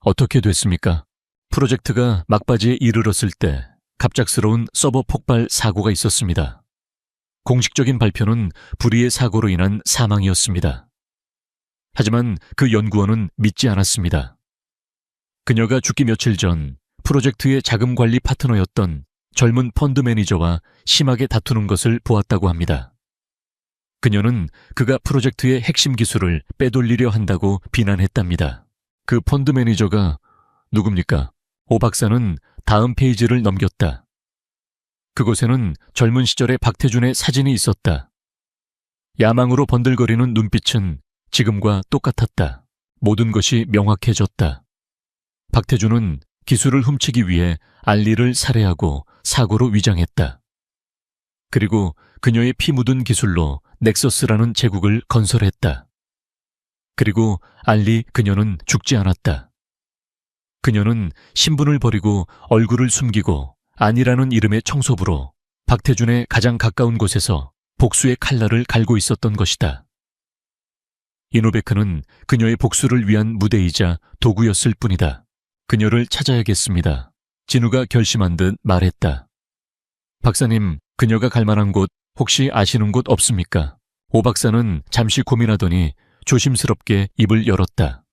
어떻게 됐습니까? 프로젝트가 막바지에 이르렀을 때 갑작스러운 서버 폭발 사고가 있었습니다. 공식적인 발표는 불의의 사고로 인한 사망이었습니다. 하지만 그 연구원은 믿지 않았습니다. 그녀가 죽기 며칠 전 프로젝트의 자금 관리 파트너였던 젊은 펀드 매니저와 심하게 다투는 것을 보았다고 합니다. 그녀는 그가 프로젝트의 핵심 기술을 빼돌리려 한다고 비난했답니다. 그 펀드 매니저가 누굽니까? 오 박사는 다음 페이지를 넘겼다. 그곳에는 젊은 시절의 박태준의 사진이 있었다. 야망으로 번들거리는 눈빛은 지금과 똑같았다. 모든 것이 명확해졌다. 박태준은 기술을 훔치기 위해 알리를 살해하고 사고로 위장했다. 그리고 그녀의 피 묻은 기술로 넥서스라는 제국을 건설했다. 그리고 알리 그녀는 죽지 않았다. 그녀는 신분을 버리고 얼굴을 숨기고 안이라는 이름의 청소부로 박태준의 가장 가까운 곳에서 복수의 칼날을 갈고 있었던 것이다. 이노베크는 그녀의 복수를 위한 무대이자 도구였을 뿐이다. 그녀를 찾아야겠습니다. 진우가 결심한 듯 말했다. 박사님, 그녀가 갈 만한 곳 혹시 아시는 곳 없습니까? 오 박사는 잠시 고민하더니 조심스럽게 입을 열었다.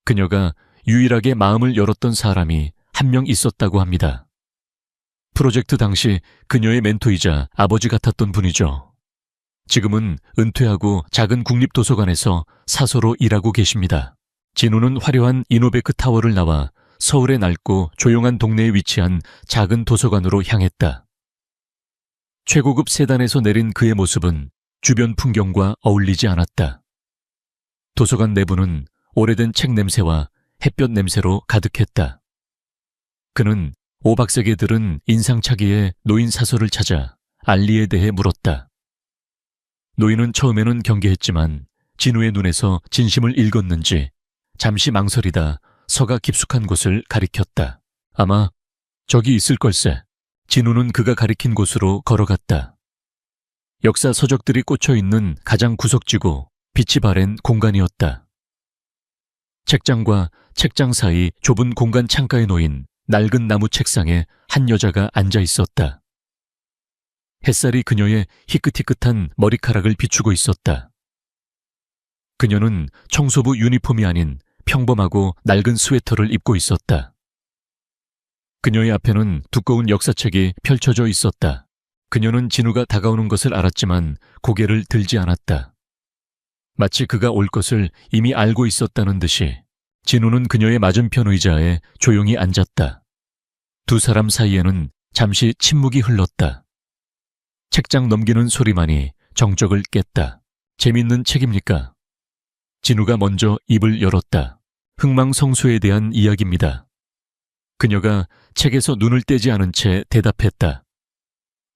그녀가 유일하게 마음을 열었던 사람이 한 명 있었다고 합니다. 프로젝트 당시 그녀의 멘토이자 아버지 같았던 분이죠. 지금은 은퇴하고 작은 국립도서관에서 사서로 일하고 계십니다. 진우는 화려한 이노베크 타워를 나와 서울의 낡고 조용한 동네에 위치한 작은 도서관으로 향했다. 최고급 세단에서 내린 그의 모습은 주변 풍경과 어울리지 않았다. 도서관 내부는 오래된 책 냄새와 햇볕 냄새로 가득했다. 그는 오 박사에게 들은 인상착의의 노인 사서를 찾아 알리에 대해 물었다. 노인은 처음에는 경계했지만 진우의 눈에서 진심을 읽었는지 잠시 망설이다 서가 깊숙한 곳을 가리켰다. 아마 저기 있을 걸세. 진우는 그가 가리킨 곳으로 걸어갔다. 역사 서적들이 꽂혀 있는 가장 구석지고 빛이 바랜 공간이었다. 책장과 책장 사이 좁은 공간 창가에 놓인 낡은 나무 책상에 한 여자가 앉아 있었다. 햇살이 그녀의 희끗희끗한 머리카락을 비추고 있었다. 그녀는 청소부 유니폼이 아닌 평범하고 낡은 스웨터를 입고 있었다. 그녀의 앞에는 두꺼운 역사책이 펼쳐져 있었다. 그녀는 진우가 다가오는 것을 알았지만 고개를 들지 않았다. 마치 그가 올 것을 이미 알고 있었다는 듯이 진우는 그녀의 맞은편 의자에 조용히 앉았다. 두 사람 사이에는 잠시 침묵이 흘렀다. 책장 넘기는 소리만이 정적을 깼다. 재밌는 책입니까? 진우가 먼저 입을 열었다. 흥망성쇠에 대한 이야기입니다. 그녀가 책에서 눈을 떼지 않은 채 대답했다.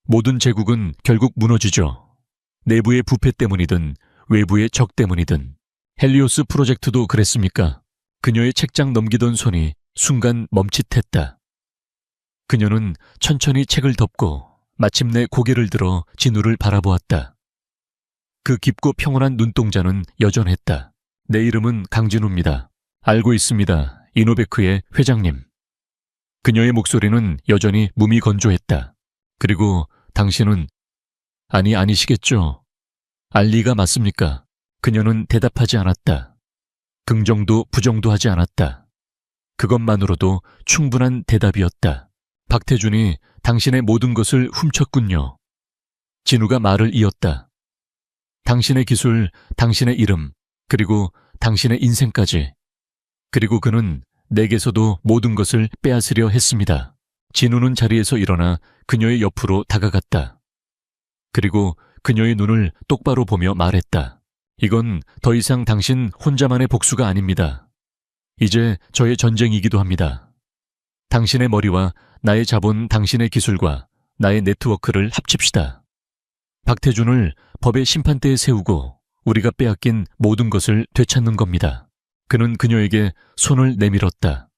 모든 제국은 결국 무너지죠. 내부의 부패 때문이든 외부의 적 때문이든. 헬리오스 프로젝트도 그랬습니까? 그녀의 책장 넘기던 손이 순간 멈칫했다. 그녀는 천천히 책을 덮고 마침내 고개를 들어 진우를 바라보았다. 그 깊고 평온한 눈동자는 여전했다. 내 이름은 강진우입니다. 알고 있습니다. 이노베크의 회장님. 그녀의 목소리는 여전히 무미건조했다. 그리고 당신은 아니시겠죠? 알리가 맞습니까? 그녀는 대답하지 않았다. 긍정도 부정도 하지 않았다. 그것만으로도 충분한 대답이었다. 박태준이 당신의 모든 것을 훔쳤군요. 진우가 말을 이었다. 당신의 기술, 당신의 이름, 그리고 당신의 인생까지. 그리고 그는 내게서도 모든 것을 빼앗으려 했습니다. 진우는 자리에서 일어나 그녀의 옆으로 다가갔다. 그리고 그녀의 눈을 똑바로 보며 말했다. 이건 더 이상 당신 혼자만의 복수가 아닙니다. 이제 저의 전쟁이기도 합니다. 당신의 머리와 나의 자본, 당신의 기술과 나의 네트워크를 합칩시다. 박태준을 법의 심판대에 세우고 우리가 빼앗긴 모든 것을 되찾는 겁니다. 그는 그녀에게 손을 내밀었다.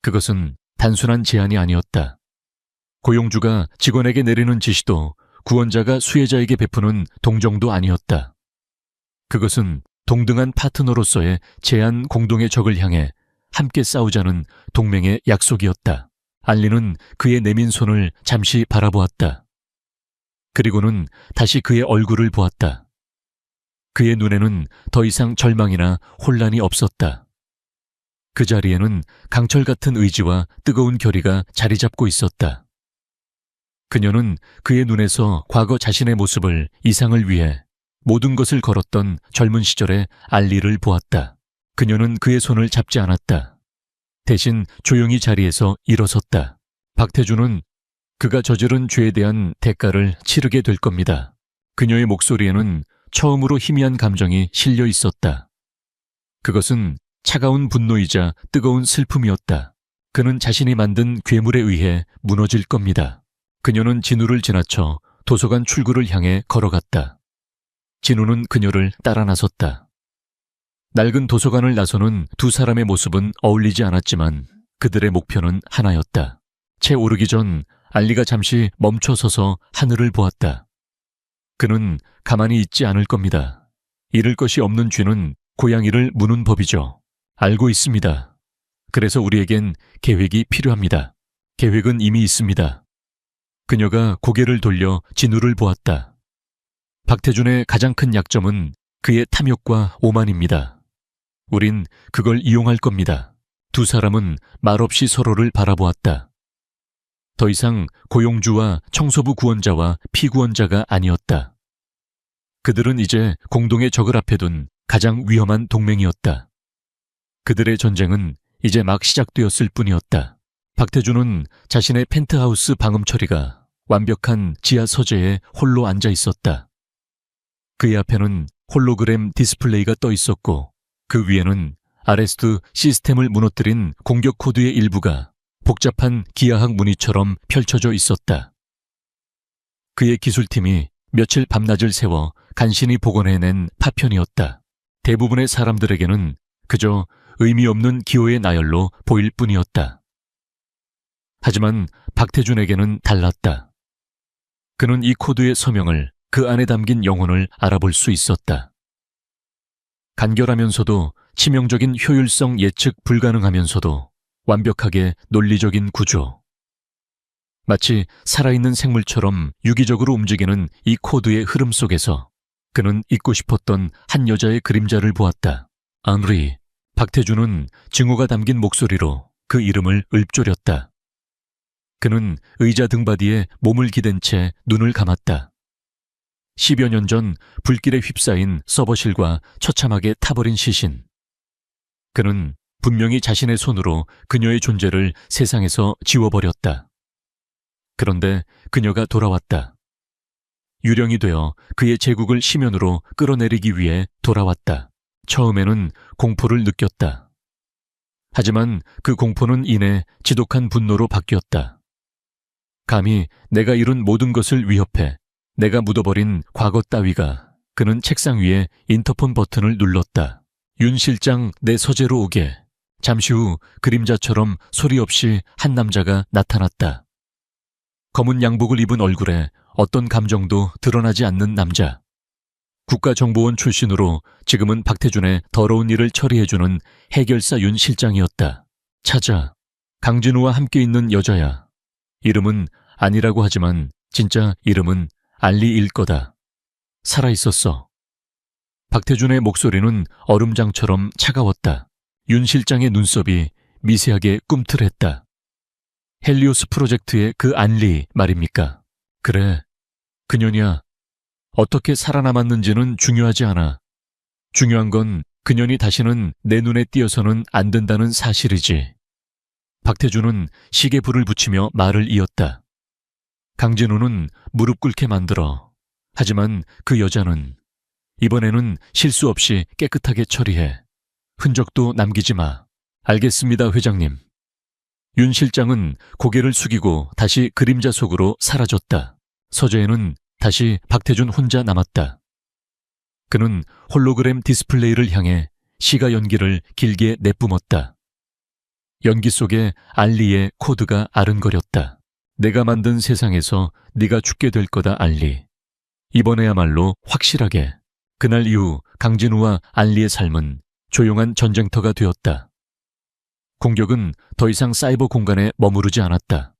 그것은 단순한 제안이 아니었다. 고용주가 직원에게 내리는 지시도 구원자가 수혜자에게 베푸는 동정도 아니었다. 그것은 동등한 파트너로서의 제한 공동의 적을 향해 함께 싸우자는 동맹의 약속이었다. 알리는 그의 내민 손을 잠시 바라보았다. 그리고는 다시 그의 얼굴을 보았다. 그의 눈에는 더 이상 절망이나 혼란이 없었다. 그 자리에는 강철 같은 의지와 뜨거운 결의가 자리 잡고 있었다. 그녀는 그의 눈에서 과거 자신의 모습을 이상을 위해 모든 것을 걸었던 젊은 시절의 알리를 보았다. 그녀는 그의 손을 잡지 않았다. 대신 조용히 자리에서 일어섰다. 박태준은 그가 저지른 죄에 대한 대가를 치르게 될 겁니다. 그녀의 목소리에는 처음으로 희미한 감정이 실려 있었다. 그것은 차가운 분노이자 뜨거운 슬픔이었다. 그는 자신이 만든 괴물에 의해 무너질 겁니다. 그녀는 진우를 지나쳐 도서관 출구를 향해 걸어갔다. 진우는 그녀를 따라 나섰다. 낡은 도서관을 나서는 두 사람의 모습은 어울리지 않았지만 그들의 목표는 하나였다. 채 오르기 전 알리가 잠시 멈춰서서 하늘을 보았다. 그는 가만히 있지 않을 겁니다. 잃을 것이 없는 쥐는 고양이를 무는 법이죠. 알고 있습니다. 그래서 우리에겐 계획이 필요합니다. 계획은 이미 있습니다. 그녀가 고개를 돌려 진우를 보았다. 박태준의 가장 큰 약점은 그의 탐욕과 오만입니다. 우린 그걸 이용할 겁니다. 두 사람은 말없이 서로를 바라보았다. 더 이상 고용주와 청소부 구원자와 피구원자가 아니었다. 그들은 이제 공동의 적을 앞에 둔 가장 위험한 동맹이었다. 그들의 전쟁은 이제 막 시작되었을 뿐이었다. 박태준은 자신의 펜트하우스 방음 처리가 완벽한 지하 서재에 홀로 앉아 있었다. 그의 앞에는 홀로그램 디스플레이가 떠 있었고 그 위에는 아레스트 시스템을 무너뜨린 공격 코드의 일부가 복잡한 기하학 무늬처럼 펼쳐져 있었다. 그의 기술팀이 며칠 밤낮을 새워 간신히 복원해낸 파편이었다. 대부분의 사람들에게는 그저 의미 없는 기호의 나열로 보일 뿐이었다. 하지만 박태준에게는 달랐다. 그는 이 코드의 서명을, 그 안에 담긴 영혼을 알아볼 수 있었다. 간결하면서도 치명적인 효율성 예측 불가능하면서도 완벽하게 논리적인 구조. 마치 살아있는 생물처럼 유기적으로 움직이는 이 코드의 흐름 속에서 그는 잊고 싶었던 한 여자의 그림자를 보았다. 앙리. 박태준은 증오가 담긴 목소리로 그 이름을 읊조렸다. 그는 의자 등받이에 몸을 기댄 채 눈을 감았다. 10여 년 전 불길에 휩싸인 서버실과 처참하게 타버린 시신. 그는 분명히 자신의 손으로 그녀의 존재를 세상에서 지워버렸다. 그런데 그녀가 돌아왔다. 유령이 되어 그의 제국을 심연으로 끌어내리기 위해 돌아왔다. 처음에는 공포를 느꼈다. 하지만 그 공포는 이내 지독한 분노로 바뀌었다. 감히 내가 이룬 모든 것을 위협해 내가 묻어버린 과거 따위가. 그는 책상 위에 인터폰 버튼을 눌렀다. 윤 실장, 내 서재로 오게. 잠시 후 그림자처럼 소리 없이 한 남자가 나타났다. 검은 양복을 입은 얼굴에 어떤 감정도 드러나지 않는 남자. 국가정보원 출신으로 지금은 박태준의 더러운 일을 처리해주는 해결사 윤 실장이었다. 찾아. 강진우와 함께 있는 여자야. 이름은 아니라고 하지만 진짜 이름은 알리일 거다. 살아있었어. 박태준의 목소리는 얼음장처럼 차가웠다. 윤 실장의 눈썹이 미세하게 꿈틀했다. 헬리오스 프로젝트의 그 안리 말입니까? 그래, 그녀냐. 어떻게 살아남았는지는 중요하지 않아. 중요한 건 그년이 다시는 내 눈에 띄어서는 안 된다는 사실이지. 박태준은 시계 불을 붙이며 말을 이었다. 강진우는 무릎 꿇게 만들어. 하지만 그 여자는 이번에는 실수 없이 깨끗하게 처리해. 흔적도 남기지 마. 알겠습니다, 회장님. 윤 실장은 고개를 숙이고 다시 그림자 속으로 사라졌다. 서재에는 다시 박태준 혼자 남았다. 그는 홀로그램 디스플레이를 향해 시가 연기를 길게 내뿜었다. 연기 속에 알리의 코드가 아른거렸다. 내가 만든 세상에서 네가 죽게 될 거다, 알리. 이번에야말로 확실하게. 그날 이후 강진우와 알리의 삶은 조용한 전쟁터가 되었다. 공격은 더 이상 사이버 공간에 머무르지 않았다.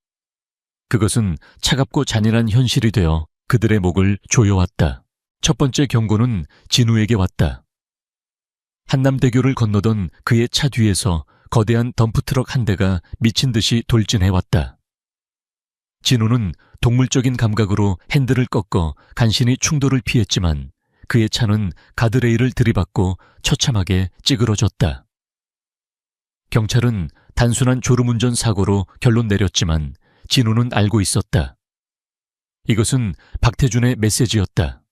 그것은 차갑고 잔인한 현실이 되어 그들의 목을 조여왔다. 첫 번째 경고는 진우에게 왔다. 한남대교를 건너던 그의 차 뒤에서 거대한 덤프트럭 한 대가 미친 듯이 돌진해왔다. 진우는 동물적인 감각으로 핸들을 꺾어 간신히 충돌을 피했지만 그의 차는 가드레일을 들이받고 처참하게 찌그러졌다. 경찰은 단순한 졸음운전 사고로 결론 내렸지만 진우는 알고 있었다. 이것은 박태준의 메시지였다.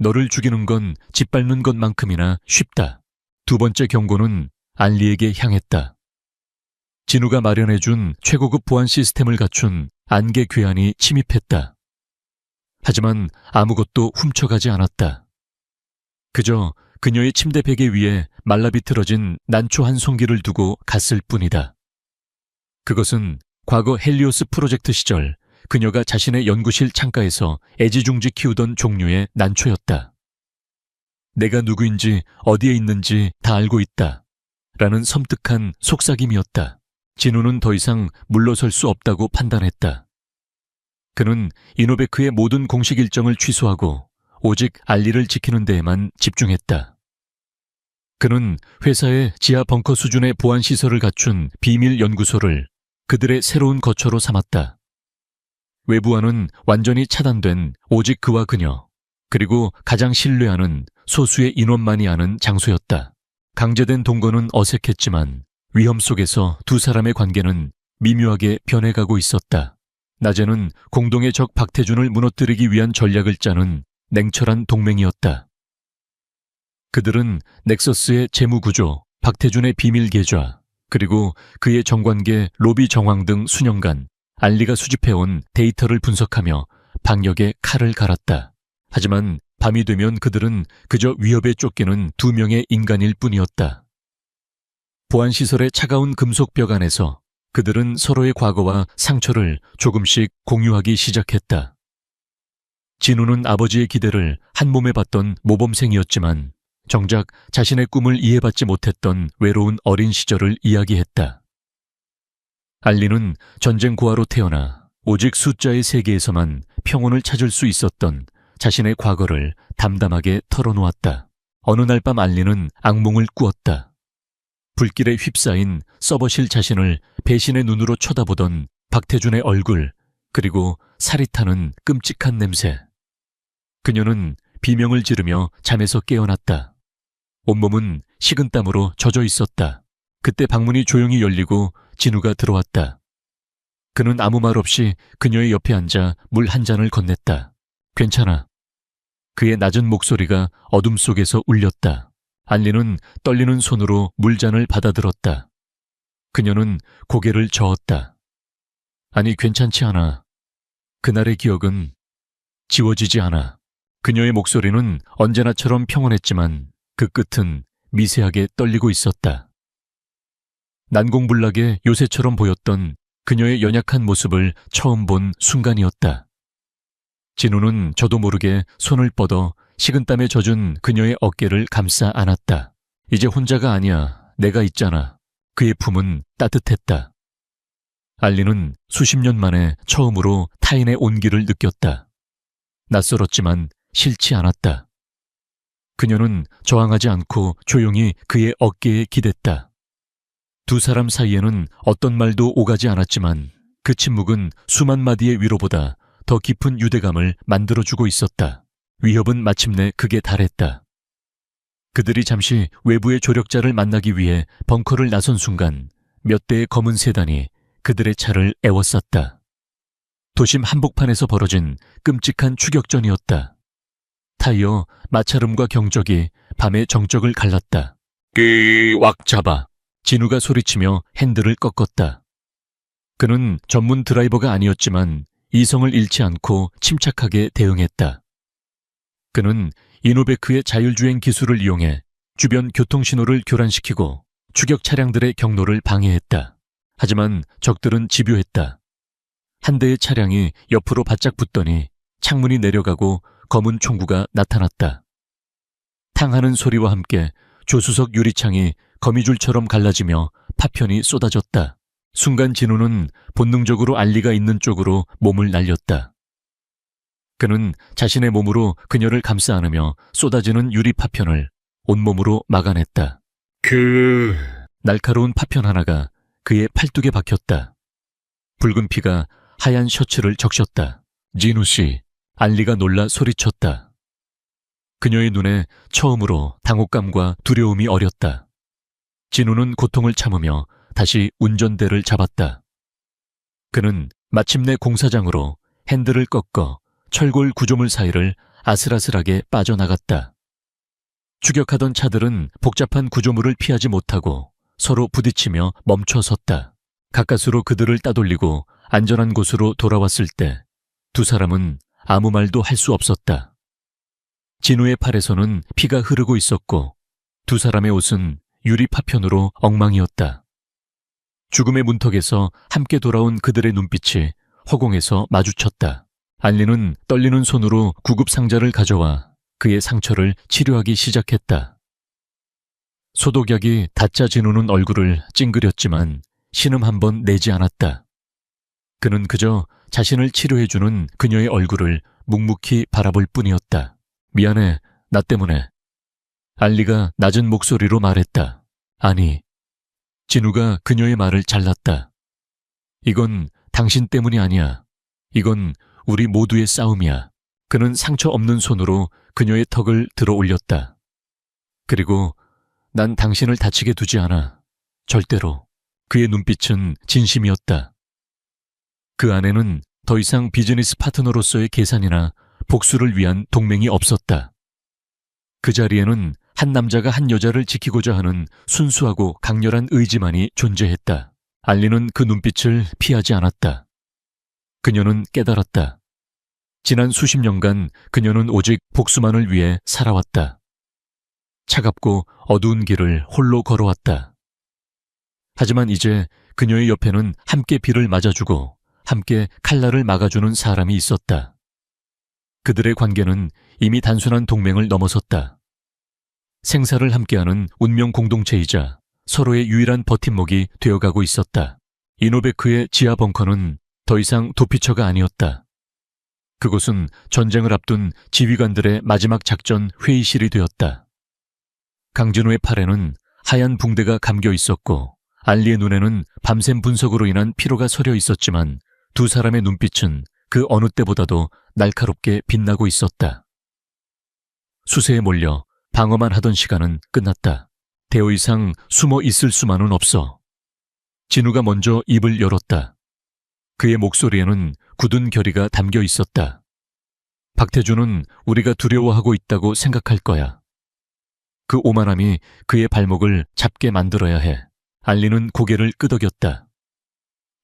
너를 죽이는 건 짓밟는 것만큼이나 쉽다. 두 번째 경고는 알리에게 향했다. 진우가 마련해준 최고급 보안 시스템을 갖춘 안개 괴한이 침입했다. 하지만 아무것도 훔쳐가지 않았다. 그저 그녀의 침대 베개 위에 말라비틀어진 난초 한 송기를 두고 갔을 뿐이다. 그것은 과거 헬리오스 프로젝트 시절 그녀가 자신의 연구실 창가에서 애지중지 키우던 종류의 난초였다. 내가 누구인지 어디에 있는지 다 알고 있다. 라는 섬뜩한 속삭임이었다. 진우는 더 이상 물러설 수 없다고 판단했다. 그는 이노베크의 모든 공식 일정을 취소하고 오직 알리를 지키는 데에만 집중했다. 그는 회사의 지하 벙커 수준의 보안 시설을 갖춘 비밀 연구소를 그들의 새로운 거처로 삼았다. 외부와는 완전히 차단된 오직 그와 그녀, 그리고 가장 신뢰하는 소수의 인원만이 아는 장소였다. 강제된 동거는 어색했지만 위험 속에서 두 사람의 관계는 미묘하게 변해가고 있었다. 낮에는 공동의 적 박태준을 무너뜨리기 위한 전략을 짜는 냉철한 동맹이었다. 그들은 넥서스의 재무구조, 박태준의 비밀 계좌, 그리고 그의 정관계 로비 정황 등 수년간 알리가 수집해온 데이터를 분석하며 방역에 칼을 갈았다. 하지만 밤이 되면 그들은 그저 위협에 쫓기는 두 명의 인간일 뿐이었다. 보안시설의 차가운 금속 벽 안에서 그들은 서로의 과거와 상처를 조금씩 공유하기 시작했다. 진우는 아버지의 기대를 한 몸에 받던 모범생이었지만 정작 자신의 꿈을 이해받지 못했던 외로운 어린 시절을 이야기했다. 알리는 전쟁 고아로 태어나 오직 숫자의 세계에서만 평온을 찾을 수 있었던 자신의 과거를 담담하게 털어놓았다. 어느 날 밤 알리는 악몽을 꾸었다. 불길에 휩싸인 서버실 자신을 배신의 눈으로 쳐다보던 박태준의 얼굴, 그리고 살이 타는 끔찍한 냄새. 그녀는 비명을 지르며 잠에서 깨어났다. 온몸은 식은땀으로 젖어 있었다. 그때 방문이 조용히 열리고 진우가 들어왔다. 그는 아무 말 없이 그녀의 옆에 앉아 물 한 잔을 건넸다. 괜찮아. 그의 낮은 목소리가 어둠 속에서 울렸다. 알리는 떨리는 손으로 물잔을 받아들었다. 그녀는 고개를 저었다. 아니, 괜찮지 않아. 그날의 기억은 지워지지 않아. 그녀의 목소리는 언제나처럼 평온했지만 그 끝은 미세하게 떨리고 있었다. 난공불락의 요새처럼 보였던 그녀의 연약한 모습을 처음 본 순간이었다. 진우는 저도 모르게 손을 뻗어 식은땀에 젖은 그녀의 어깨를 감싸 안았다. 이제 혼자가 아니야. 내가 있잖아. 그의 품은 따뜻했다. 알리는 수십 년 만에 처음으로 타인의 온기를 느꼈다. 낯설었지만 싫지 않았다. 그녀는 저항하지 않고 조용히 그의 어깨에 기댔다. 두 사람 사이에는 어떤 말도 오가지 않았지만 그 침묵은 수만 마디의 위로보다 더 깊은 유대감을 만들어주고 있었다. 위협은 마침내 극에 달했다. 그들이 잠시 외부의 조력자를 만나기 위해 벙커를 나선 순간 몇 대의 검은 세단이 그들의 차를 에워쌌다. 도심 한복판에서 벌어진 끔찍한 추격전이었다. 타이어, 마찰음과 경적이 밤의 정적을 갈랐다. 왁 잡아. 진우가 소리치며 핸들을 꺾었다. 그는 전문 드라이버가 아니었지만 이성을 잃지 않고 침착하게 대응했다. 그는 이노베크의 자율주행 기술을 이용해 주변 교통신호를 교란시키고 추격 차량들의 경로를 방해했다. 하지만 적들은 집요했다. 한 대의 차량이 옆으로 바짝 붙더니 창문이 내려가고 검은 총구가 나타났다. 탕하는 소리와 함께 조수석 유리창이 거미줄처럼 갈라지며 파편이 쏟아졌다. 순간 진우는 본능적으로 알리가 있는 쪽으로 몸을 날렸다. 그는 자신의 몸으로 그녀를 감싸 안으며 쏟아지는 유리 파편을 온몸으로 막아냈다. 날카로운 파편 하나가 그의 팔뚝에 박혔다. 붉은 피가 하얀 셔츠를 적셨다. 진우 씨, 알리가 놀라 소리쳤다. 그녀의 눈에 처음으로 당혹감과 두려움이 어렸다. 진우는 고통을 참으며 다시 운전대를 잡았다. 그는 마침내 공사장으로 핸들을 꺾어 철골 구조물 사이를 아슬아슬하게 빠져나갔다. 추격하던 차들은 복잡한 구조물을 피하지 못하고 서로 부딪히며 멈춰섰다. 가까스로 그들을 따돌리고 안전한 곳으로 돌아왔을 때 두 사람은 아무 말도 할 수 없었다. 진우의 팔에서는 피가 흐르고 있었고 두 사람의 옷은 유리 파편으로 엉망이었다. 죽음의 문턱에서 함께 돌아온 그들의 눈빛이 허공에서 마주쳤다. 알리는 떨리는 손으로 구급 상자를 가져와 그의 상처를 치료하기 시작했다. 소독약이 다짜 진우는 얼굴을 찡그렸지만 신음 한 번 내지 않았다. 그는 그저 자신을 치료해주는 그녀의 얼굴을 묵묵히 바라볼 뿐이었다. 미안해, 나 때문에. 알리가 낮은 목소리로 말했다. 아니, 진우가 그녀의 말을 잘랐다. 이건 당신 때문이 아니야. 이건 우리 모두의 싸움이야. 그는 상처 없는 손으로 그녀의 턱을 들어 올렸다. 그리고 난 당신을 다치게 두지 않아. 절대로. 그의 눈빛은 진심이었다. 그 안에는 더 이상 비즈니스 파트너로서의 계산이나 복수를 위한 동맹이 없었다. 그 자리에는 한 남자가 한 여자를 지키고자 하는 순수하고 강렬한 의지만이 존재했다. 알리는 그 눈빛을 피하지 않았다. 그녀는 깨달았다. 지난 수십 년간 그녀는 오직 복수만을 위해 살아왔다. 차갑고 어두운 길을 홀로 걸어왔다. 하지만 이제 그녀의 옆에는 함께 비를 맞아주고 함께 칼날을 막아주는 사람이 있었다. 그들의 관계는 이미 단순한 동맹을 넘어섰다. 생사를 함께하는 운명 공동체이자 서로의 유일한 버팀목이 되어가고 있었다. 이노베크의 지하 벙커는 더 이상 도피처가 아니었다. 그곳은 전쟁을 앞둔 지휘관들의 마지막 작전 회의실이 되었다. 강진호의 팔에는 하얀 붕대가 감겨 있었고 알리의 눈에는 밤샘 분석으로 인한 피로가 서려 있었지만 두 사람의 눈빛은 그 어느 때보다도 날카롭게 빛나고 있었다. 수세에 몰려 방어만 하던 시간은 끝났다. 더 이상 숨어 있을 수만은 없어. 진우가 먼저 입을 열었다. 그의 목소리에는 굳은 결의가 담겨 있었다. 박태준은 우리가 두려워하고 있다고 생각할 거야. 그 오만함이 그의 발목을 잡게 만들어야 해. 알리는 고개를 끄덕였다.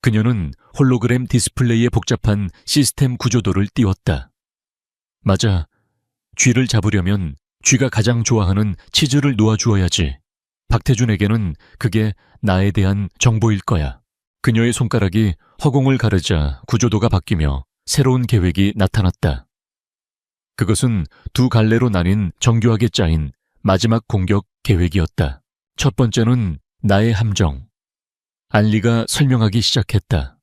그녀는 홀로그램 디스플레이의 복잡한 시스템 구조도를 띄웠다. 맞아. 쥐를 잡으려면 쥐가 가장 좋아하는 치즈를 놓아주어야지. 박태준에게는 그게 나에 대한 정보일 거야. 그녀의 손가락이 허공을 가르자 구조도가 바뀌며 새로운 계획이 나타났다. 그것은 두 갈래로 나뉜 정교하게 짜인 마지막 공격 계획이었다. 첫 번째는 나의 함정. 알리가 설명하기 시작했다.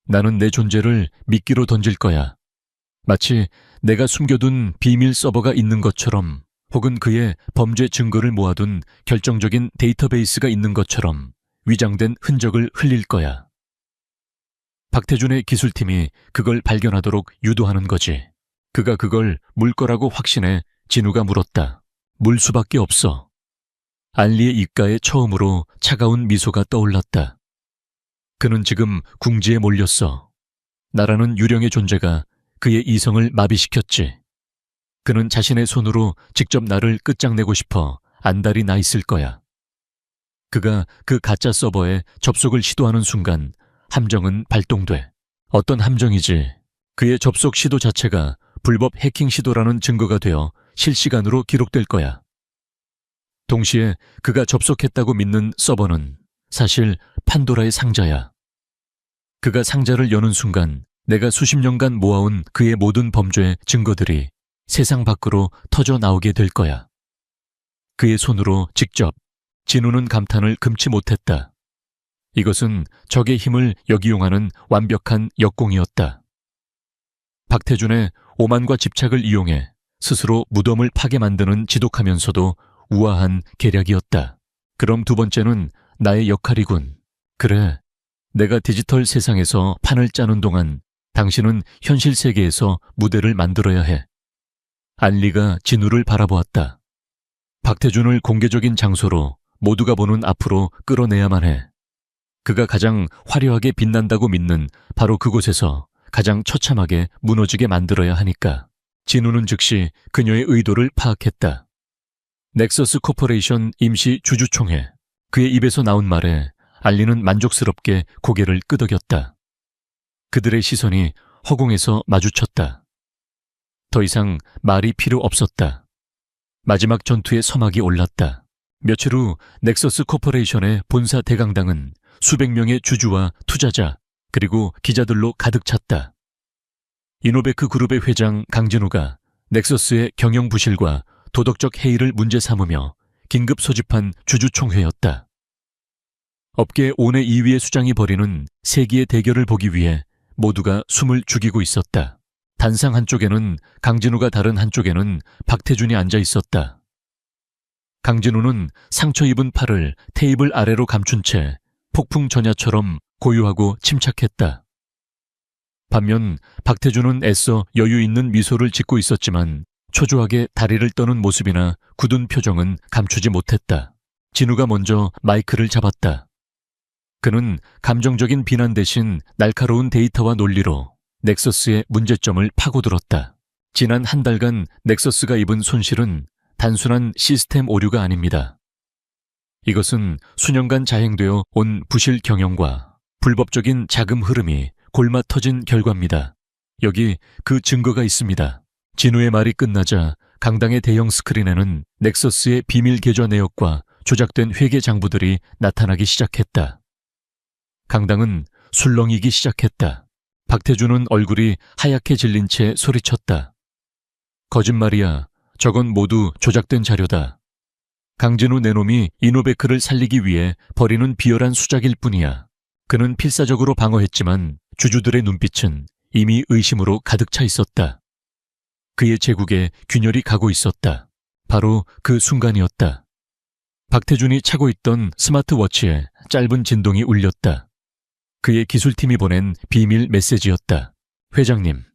나는 내 존재를 미끼로 던질 거야. 마치 내가 숨겨둔 비밀 서버가 있는 것처럼, 혹은 그의 범죄 증거를 모아둔 결정적인 데이터베이스가 있는 것처럼 위장된 흔적을 흘릴 거야. 박태준의 기술팀이 그걸 발견하도록 유도하는 거지. 그가 그걸 물 거라고 확신해 진우가 물었다. 물 수밖에 없어. 알리의 입가에 처음으로 차가운 미소가 떠올랐다. 그는 지금 궁지에 몰렸어. 나라는 유령의 존재가 그의 이성을 마비시켰지. 그는 자신의 손으로 직접 나를 끝장내고 싶어 안달이 나 있을 거야. 그가 그 가짜 서버에 접속을 시도하는 순간 함정은 발동돼. 어떤 함정이지. 그의 접속 시도 자체가 불법 해킹 시도라는 증거가 되어 실시간으로 기록될 거야. 동시에 그가 접속했다고 믿는 서버는 사실 판도라의 상자야. 그가 상자를 여는 순간 내가 수십 년간 모아온 그의 모든 범죄의 증거들이 세상 밖으로 터져 나오게 될 거야. 그의 손으로 직접. 진우는 감탄을 금치 못했다. 이것은 적의 힘을 역이용하는 완벽한 역공이었다. 박태준의 오만과 집착을 이용해 스스로 무덤을 파게 만드는 지독하면서도 우아한 계략이었다. 그럼 두 번째는 나의 역할이군. 그래, 내가 디지털 세상에서 판을 짜는 동안 당신은 현실 세계에서 무대를 만들어야 해. 알리가 진우를 바라보았다. 박태준을 공개적인 장소로 모두가 보는 앞으로 끌어내야만 해. 그가 가장 화려하게 빛난다고 믿는 바로 그곳에서 가장 처참하게 무너지게 만들어야 하니까. 진우는 즉시 그녀의 의도를 파악했다. 넥서스 코퍼레이션 임시 주주총회. 그의 입에서 나온 말에 알리는 만족스럽게 고개를 끄덕였다. 그들의 시선이 허공에서 마주쳤다. 더 이상 말이 필요 없었다. 마지막 전투의 서막이 올랐다. 며칠 후 넥서스 코퍼레이션의 본사 대강당은 수백 명의 주주와 투자자 그리고 기자들로 가득 찼다. 이노베크 그룹의 회장 강진우가 넥서스의 경영 부실과 도덕적 해이를 문제 삼으며 긴급 소집한 주주총회였다. 업계 5내 2위의 수장이 벌이는 세기의 대결을 보기 위해 모두가 숨을 죽이고 있었다. 단상 한쪽에는 강진우가 다른 한쪽에는 박태준이 앉아 있었다. 강진우는 상처 입은 팔을 테이블 아래로 감춘 채 폭풍 전야처럼 고요하고 침착했다. 반면 박태준은 애써 여유 있는 미소를 짓고 있었지만 초조하게 다리를 떠는 모습이나 굳은 표정은 감추지 못했다. 진우가 먼저 마이크를 잡았다. 그는 감정적인 비난 대신 날카로운 데이터와 논리로 넥서스의 문제점을 파고들었다. 지난 한 달간 넥서스가 입은 손실은 단순한 시스템 오류가 아닙니다. 이것은 수년간 자행되어 온 부실 경영과 불법적인 자금 흐름이 골마 터진 결과입니다. 여기 그 증거가 있습니다. 진우의 말이 끝나자 강당의 대형 스크린에는 넥서스의 비밀 계좌 내역과 조작된 회계 장부들이 나타나기 시작했다. 강당은 술렁이기 시작했다. 박태준은 얼굴이 하얗게 질린 채 소리쳤다. 거짓말이야. 저건 모두 조작된 자료다. 강진우 내놈이 이노베크를 살리기 위해 벌이는 비열한 수작일 뿐이야. 그는 필사적으로 방어했지만 주주들의 눈빛은 이미 의심으로 가득 차 있었다. 그의 제국에 균열이 가고 있었다. 바로 그 순간이었다. 박태준이 차고 있던 스마트워치에 짧은 진동이 울렸다. 그의 기술팀이 보낸 비밀 메시지였다. 회장님,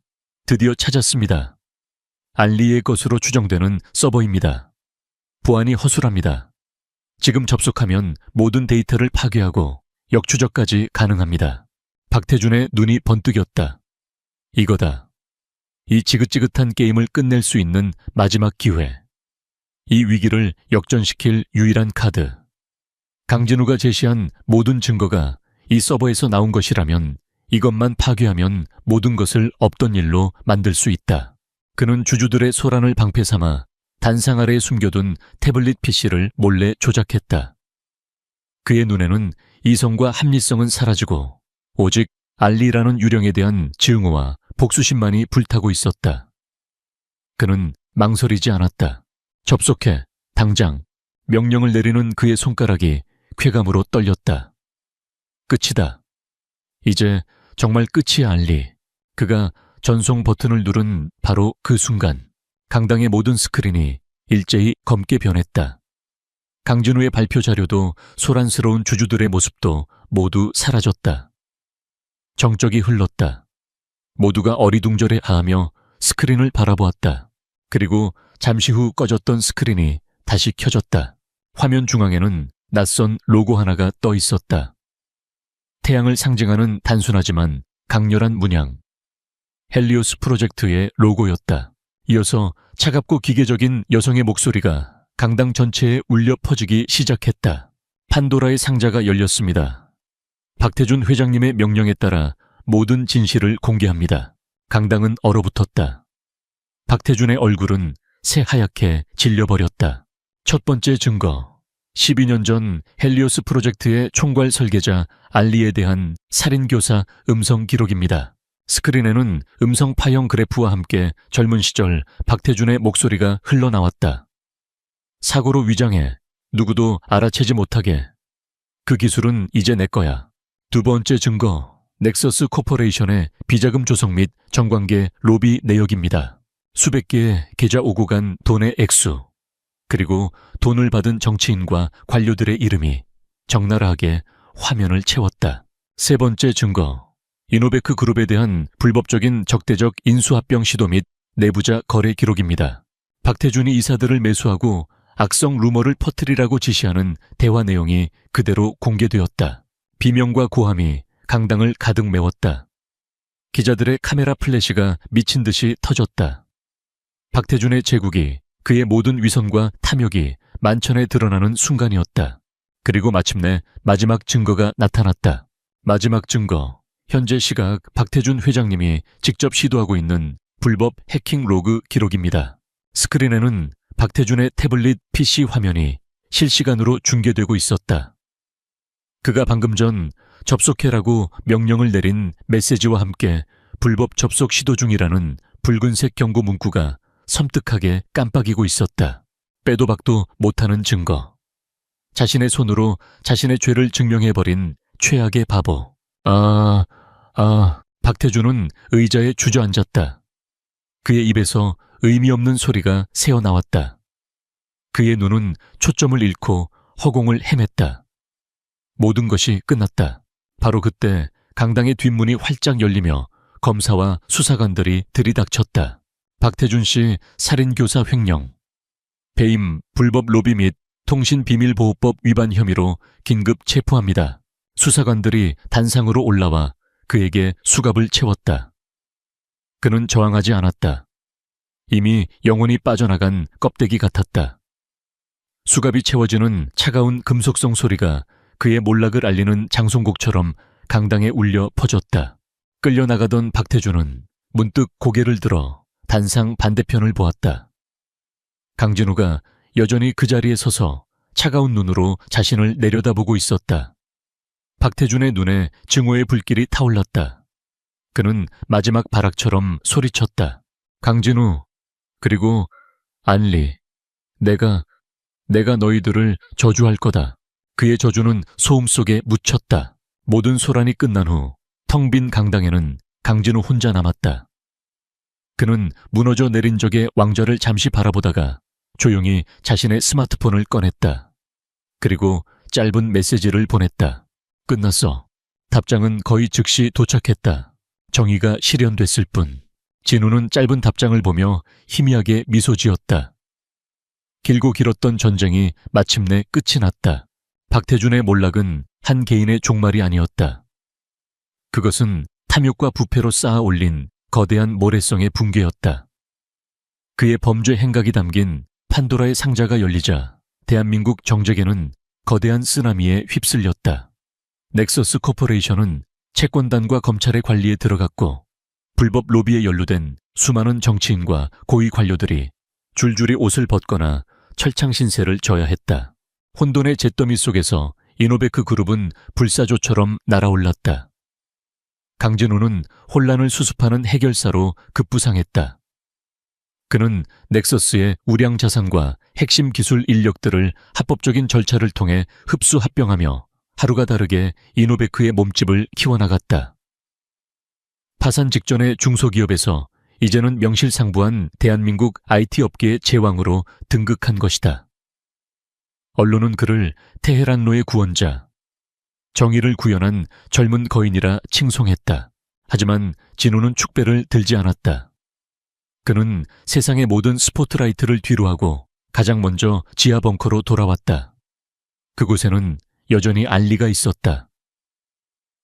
드디어 찾았습니다. 알리의 것으로 추정되는 서버입니다. 보안이 허술합니다. 지금 접속하면 모든 데이터를 파괴하고 역추적까지 가능합니다. 박태준의 눈이 번뜩였다. 이거다. 이 지긋지긋한 게임을 끝낼 수 있는 마지막 기회. 이 위기를 역전시킬 유일한 카드. 강진우가 제시한 모든 증거가 이 서버에서 나온 것이라면 이것만 파괴하면 모든 것을 없던 일로 만들 수 있다. 그는 주주들의 소란을 방패 삼아 단상 아래에 숨겨둔 태블릿 PC를 몰래 조작했다. 그의 눈에는 이성과 합리성은 사라지고 오직 알리라는 유령에 대한 증오와 복수심만이 불타고 있었다. 그는 망설이지 않았다. 접속해, 당장. 명령을 내리는 그의 손가락이 쾌감으로 떨렸다. 끝이다. 이제 정말 끝이야, 알리. 그가 전송 버튼을 누른 바로 그 순간 강당의 모든 스크린이 일제히 검게 변했다. 강진우의 발표 자료도 소란스러운 주주들의 모습도 모두 사라졌다. 정적이 흘렀다. 모두가 어리둥절해하며 스크린을 바라보았다. 그리고 잠시 후 꺼졌던 스크린이 다시 켜졌다. 화면 중앙에는 낯선 로고 하나가 떠 있었다. 태양을 상징하는 단순하지만 강렬한 문양. 헬리오스 프로젝트의 로고였다. 이어서 차갑고 기계적인 여성의 목소리가 강당 전체에 울려 퍼지기 시작했다. 판도라의 상자가 열렸습니다. 박태준 회장님의 명령에 따라 모든 진실을 공개합니다. 강당은 얼어붙었다. 박태준의 얼굴은 새하얗게 질려버렸다. 첫 번째 증거. 12년 전 헬리오스 프로젝트의 총괄 설계자 알리에 대한 살인교사 음성 기록입니다. 스크린에는 음성 파형 그래프와 함께 젊은 시절 박태준의 목소리가 흘러나왔다. 사고로 위장해. 누구도 알아채지 못하게. 그 기술은 이제 내 거야. 두 번째 증거. 넥서스 코퍼레이션의 비자금 조성 및 정관계 로비 내역입니다. 수백 개의 계좌 오고 간 돈의 액수, 그리고 돈을 받은 정치인과 관료들의 이름이 적나라하게 화면을 채웠다. 세 번째 증거. 이노베크 그룹에 대한 불법적인 적대적 인수합병 시도 및 내부자 거래 기록입니다. 박태준이 이사들을 매수하고 악성 루머를 퍼뜨리라고 지시하는 대화 내용이 그대로 공개되었다. 비명과 고함이 강당을 가득 메웠다. 기자들의 카메라 플래시가 미친 듯이 터졌다. 박태준의 제국이 그의 모든 위선과 탐욕이 만천에 드러나는 순간이었다. 그리고 마침내 마지막 증거가 나타났다. 마지막 증거. 현재 시각 박태준 회장님이 직접 시도하고 있는 불법 해킹 로그 기록입니다. 스크린에는 박태준의 태블릿 PC 화면이 실시간으로 중계되고 있었다. 그가 방금 전 접속해라고 명령을 내린 메시지와 함께 불법 접속 시도 중이라는 붉은색 경고 문구가 섬뜩하게 깜빡이고 있었다. 빼도 박도 못하는 증거. 자신의 손으로 자신의 죄를 증명해버린 최악의 바보. 박태준은 의자에 주저앉았다. 그의 입에서 의미 없는 소리가 새어나왔다. 그의 눈은 초점을 잃고 허공을 헤맸다. 모든 것이 끝났다. 바로 그때 강당의 뒷문이 활짝 열리며 검사와 수사관들이 들이닥쳤다. 박태준 씨 살인교사 횡령, 배임, 불법 로비 및 통신비밀보호법 위반 혐의로 긴급 체포합니다. 수사관들이 단상으로 올라와 그에게 수갑을 채웠다. 그는 저항하지 않았다. 이미 영혼이 빠져나간 껍데기 같았다. 수갑이 채워지는 차가운 금속성 소리가 그의 몰락을 알리는 장송곡처럼 강당에 울려 퍼졌다. 끌려나가던 박태준은 문득 고개를 들어 단상 반대편을 보았다. 강진우가 여전히 그 자리에 서서 차가운 눈으로 자신을 내려다보고 있었다. 박태준의 눈에 증오의 불길이 타올랐다. 그는 마지막 발악처럼 소리쳤다. 강진우, 그리고 안리, 내가 내가 너희들을 저주할 거다. 그의 저주는 소음 속에 묻혔다. 모든 소란이 끝난 후 텅 빈 강당에는 강진우 혼자 남았다. 그는 무너져 내린 적의 왕좌를 잠시 바라보다가 조용히 자신의 스마트폰을 꺼냈다. 그리고 짧은 메시지를 보냈다. 끝났어. 답장은 거의 즉시 도착했다. 정의가 실현됐을 뿐. 진우는 짧은 답장을 보며 희미하게 미소 지었다. 길고 길었던 전쟁이 마침내 끝이 났다. 박태준의 몰락은 한 개인의 종말이 아니었다. 그것은 탐욕과 부패로 쌓아 올린 거대한 모래성의 붕괴였다. 그의 범죄 행각이 담긴 판도라의 상자가 열리자 대한민국 정재계는 거대한 쓰나미에 휩쓸렸다. 넥서스 코퍼레이션은 채권단과 검찰의 관리에 들어갔고 불법 로비에 연루된 수많은 정치인과 고위 관료들이 줄줄이 옷을 벗거나 철창 신세를 져야 했다. 혼돈의 잿더미 속에서 이노베크 그룹은 불사조처럼 날아올랐다. 강진우는 혼란을 수습하는 해결사로 급부상했다. 그는 넥서스의 우량 자산과 핵심 기술 인력들을 합법적인 절차를 통해 흡수 합병하며 하루가 다르게 이노베크의 몸집을 키워나갔다. 파산 직전의 중소기업에서 이제는 명실상부한 대한민국 IT 업계의 제왕으로 등극한 것이다. 언론은 그를 테헤란로의 구원자, 정의를 구현한 젊은 거인이라 칭송했다. 하지만 진우는 축배를 들지 않았다. 그는 세상의 모든 스포트라이트를 뒤로하고 가장 먼저 지하 벙커로 돌아왔다. 그곳에는 여전히 알리가 있었다.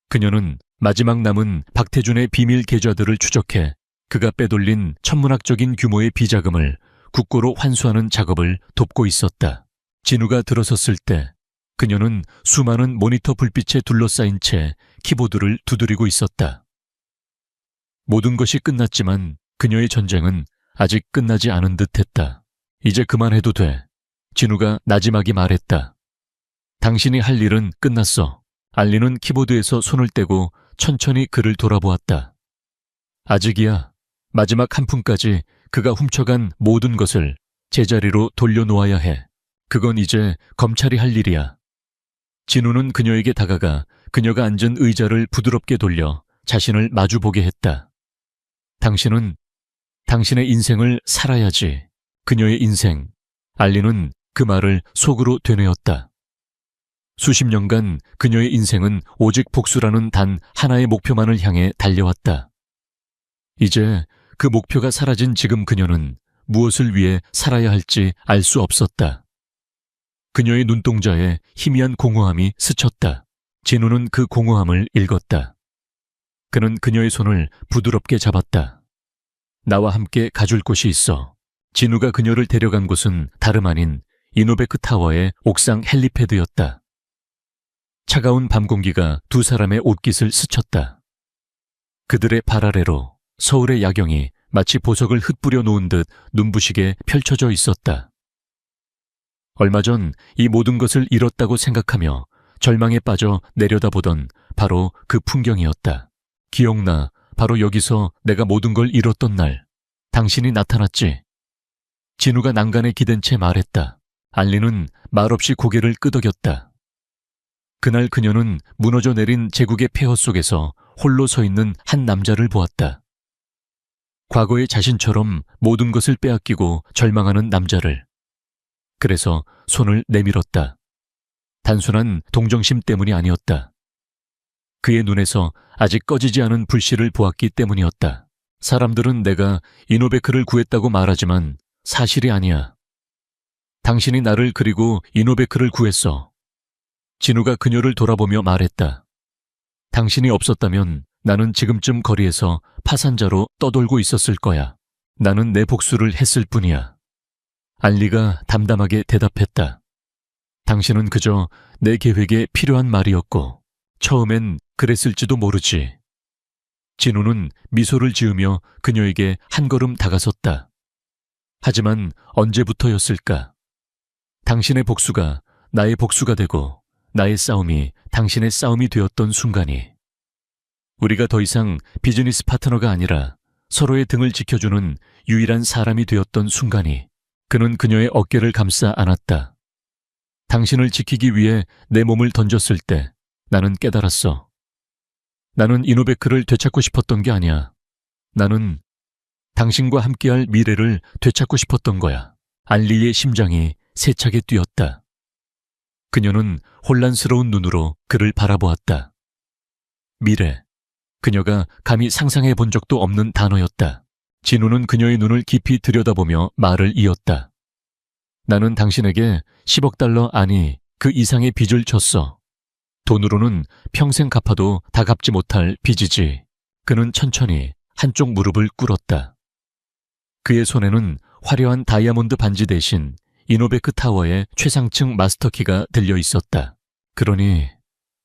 그녀는 마지막 남은 박태준의 비밀 계좌들을 추적해 그가 빼돌린 천문학적인 규모의 비자금을 국고로 환수하는 작업을 돕고 있었다. 진우가 들어섰을 때 그녀는 수많은 모니터 불빛에 둘러싸인 채 키보드를 두드리고 있었다. 모든 것이 끝났지만 그녀의 전쟁은 아직 끝나지 않은 듯했다. 이제 그만해도 돼. 진우가 나지막이 말했다. 당신이 할 일은 끝났어. 알리는 키보드에서 손을 떼고 천천히 그를 돌아보았다. 아직이야. 마지막 한 푼까지 그가 훔쳐간 모든 것을 제자리로 돌려놓아야 해. 그건 이제 검찰이 할 일이야. 진우는 그녀에게 다가가 그녀가 앉은 의자를 부드럽게 돌려 자신을 마주보게 했다. 당신은 당신의 인생을 살아야지. 그녀의 인생. 알리는 그 말을 속으로 되뇌었다. 수십 년간 그녀의 인생은 오직 복수라는 단 하나의 목표만을 향해 달려왔다. 이제 그 목표가 사라진 지금 그녀는 무엇을 위해 살아야 할지 알 수 없었다. 그녀의 눈동자에 희미한 공허함이 스쳤다. 진우는 그 공허함을 읽었다. 그는 그녀의 손을 부드럽게 잡았다. 나와 함께 가줄 곳이 있어. 진우가 그녀를 데려간 곳은 다름 아닌 이노베크 타워의 옥상 헬리패드였다. 차가운 밤 공기가 두 사람의 옷깃을 스쳤다. 그들의 발 아래로 서울의 야경이 마치 보석을 흩뿌려 놓은 듯 눈부시게 펼쳐져 있었다. 얼마 전 이 모든 것을 잃었다고 생각하며 절망에 빠져 내려다보던 바로 그 풍경이었다. 기억나. 바로 여기서 내가 모든 걸 잃었던 날. 당신이 나타났지. 진우가 난간에 기댄 채 말했다. 알리는 말없이 고개를 끄덕였다. 그날 그녀는 무너져 내린 제국의 폐허 속에서 홀로 서 있는 한 남자를 보았다. 과거의 자신처럼 모든 것을 빼앗기고 절망하는 남자를. 그래서 손을 내밀었다. 단순한 동정심 때문이 아니었다. 그의 눈에서 아직 꺼지지 않은 불씨를 보았기 때문이었다. 사람들은 내가 이노베크를 구했다고 말하지만 사실이 아니야. 당신이 나를 그리고 이노베크를 구했어. 진우가 그녀를 돌아보며 말했다. 당신이 없었다면 나는 지금쯤 거리에서 파산자로 떠돌고 있었을 거야. 나는 내 복수를 했을 뿐이야. 알리가 담담하게 대답했다. 당신은 그저 내 계획에 필요한 말이었고 처음엔 그랬을지도 모르지. 진우는 미소를 지으며 그녀에게 한 걸음 다가섰다. 하지만 언제부터였을까? 당신의 복수가 나의 복수가 되고 나의 싸움이 당신의 싸움이 되었던 순간이. 우리가 더 이상 비즈니스 파트너가 아니라 서로의 등을 지켜주는 유일한 사람이 되었던 순간이. 그는 그녀의 어깨를 감싸 안았다. 당신을 지키기 위해 내 몸을 던졌을 때 나는 깨달았어. 나는 이노베크를 되찾고 싶었던 게 아니야. 나는 당신과 함께할 미래를 되찾고 싶었던 거야. 알리의 심장이 세차게 뛰었다. 그녀는 혼란스러운 눈으로 그를 바라보았다. 미래. 그녀가 감히 상상해 본 적도 없는 단어였다. 진우는 그녀의 눈을 깊이 들여다보며 말을 이었다. 나는 당신에게 10억 달러 아니 그 이상의 빚을 졌어. 돈으로는 평생 갚아도 다 갚지 못할 빚이지. 그는 천천히 한쪽 무릎을 꿇었다. 그의 손에는 화려한 다이아몬드 반지 대신 이노베크 타워의 최상층 마스터키가 들려 있었다. 그러니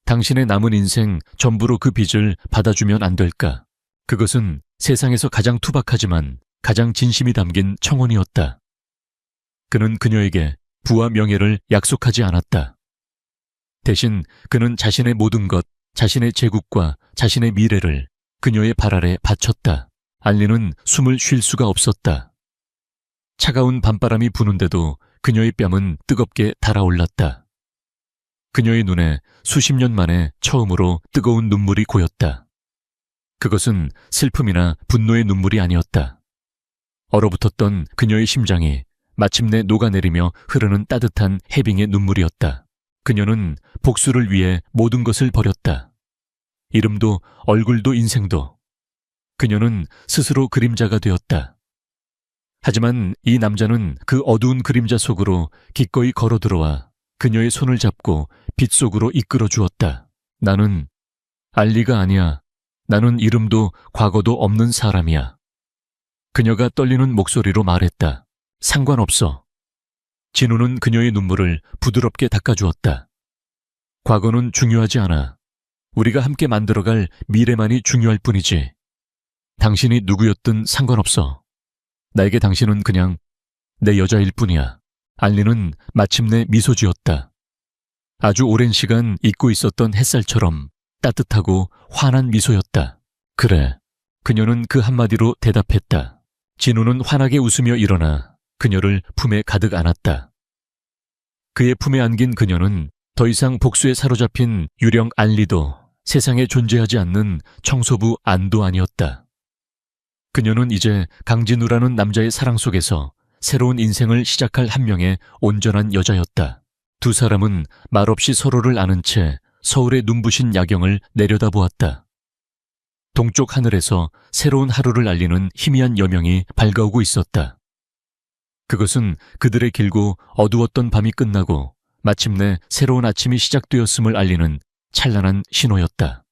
당신의 남은 인생 전부로 그 빚을 받아주면 안 될까? 그것은 세상에서 가장 투박하지만 가장 진심이 담긴 청혼이었다. 그는 그녀에게 부와 명예를 약속하지 않았다. 대신 그는 자신의 모든 것, 자신의 제국과 자신의 미래를 그녀의 발 아래 바쳤다. 알리는 숨을 쉴 수가 없었다. 차가운 밤바람이 부는데도 그녀의 뺨은 뜨겁게 달아올랐다. 그녀의 눈에 수십 년 만에 처음으로 뜨거운 눈물이 고였다. 그것은 슬픔이나 분노의 눈물이 아니었다. 얼어붙었던 그녀의 심장이 마침내 녹아내리며 흐르는 따뜻한 해빙의 눈물이었다. 그녀는 복수를 위해 모든 것을 버렸다. 이름도 얼굴도 인생도. 그녀는 스스로 그림자가 되었다. 하지만 이 남자는 그 어두운 그림자 속으로 기꺼이 걸어 들어와 그녀의 손을 잡고 빛 속으로 이끌어 주었다. 나는 알리가 아니야. 나는 이름도 과거도 없는 사람이야. 그녀가 떨리는 목소리로 말했다. 상관없어. 진우는 그녀의 눈물을 부드럽게 닦아주었다. 과거는 중요하지 않아. 우리가 함께 만들어갈 미래만이 중요할 뿐이지. 당신이 누구였든 상관없어. 나에게 당신은 그냥 내 여자일 뿐이야. 알리는 마침내 미소 지었다. 아주 오랜 시간 잊고 있었던 햇살처럼 따뜻하고 환한 미소였다. 그래. 그녀는 그 한마디로 대답했다. 진우는 환하게 웃으며 일어나 그녀를 품에 가득 안았다. 그의 품에 안긴 그녀는 더 이상 복수에 사로잡힌 유령 알리도 세상에 존재하지 않는 청소부 안도 아니었다. 그녀는 이제 강진우라는 남자의 사랑 속에서 새로운 인생을 시작할 한 명의 온전한 여자였다. 두 사람은 말없이 서로를 아는 채 서울의 눈부신 야경을 내려다보았다. 동쪽 하늘에서 새로운 하루를 알리는 희미한 여명이 밝아오고 있었다. 그것은 그들의 길고 어두웠던 밤이 끝나고 마침내 새로운 아침이 시작되었음을 알리는 찬란한 신호였다.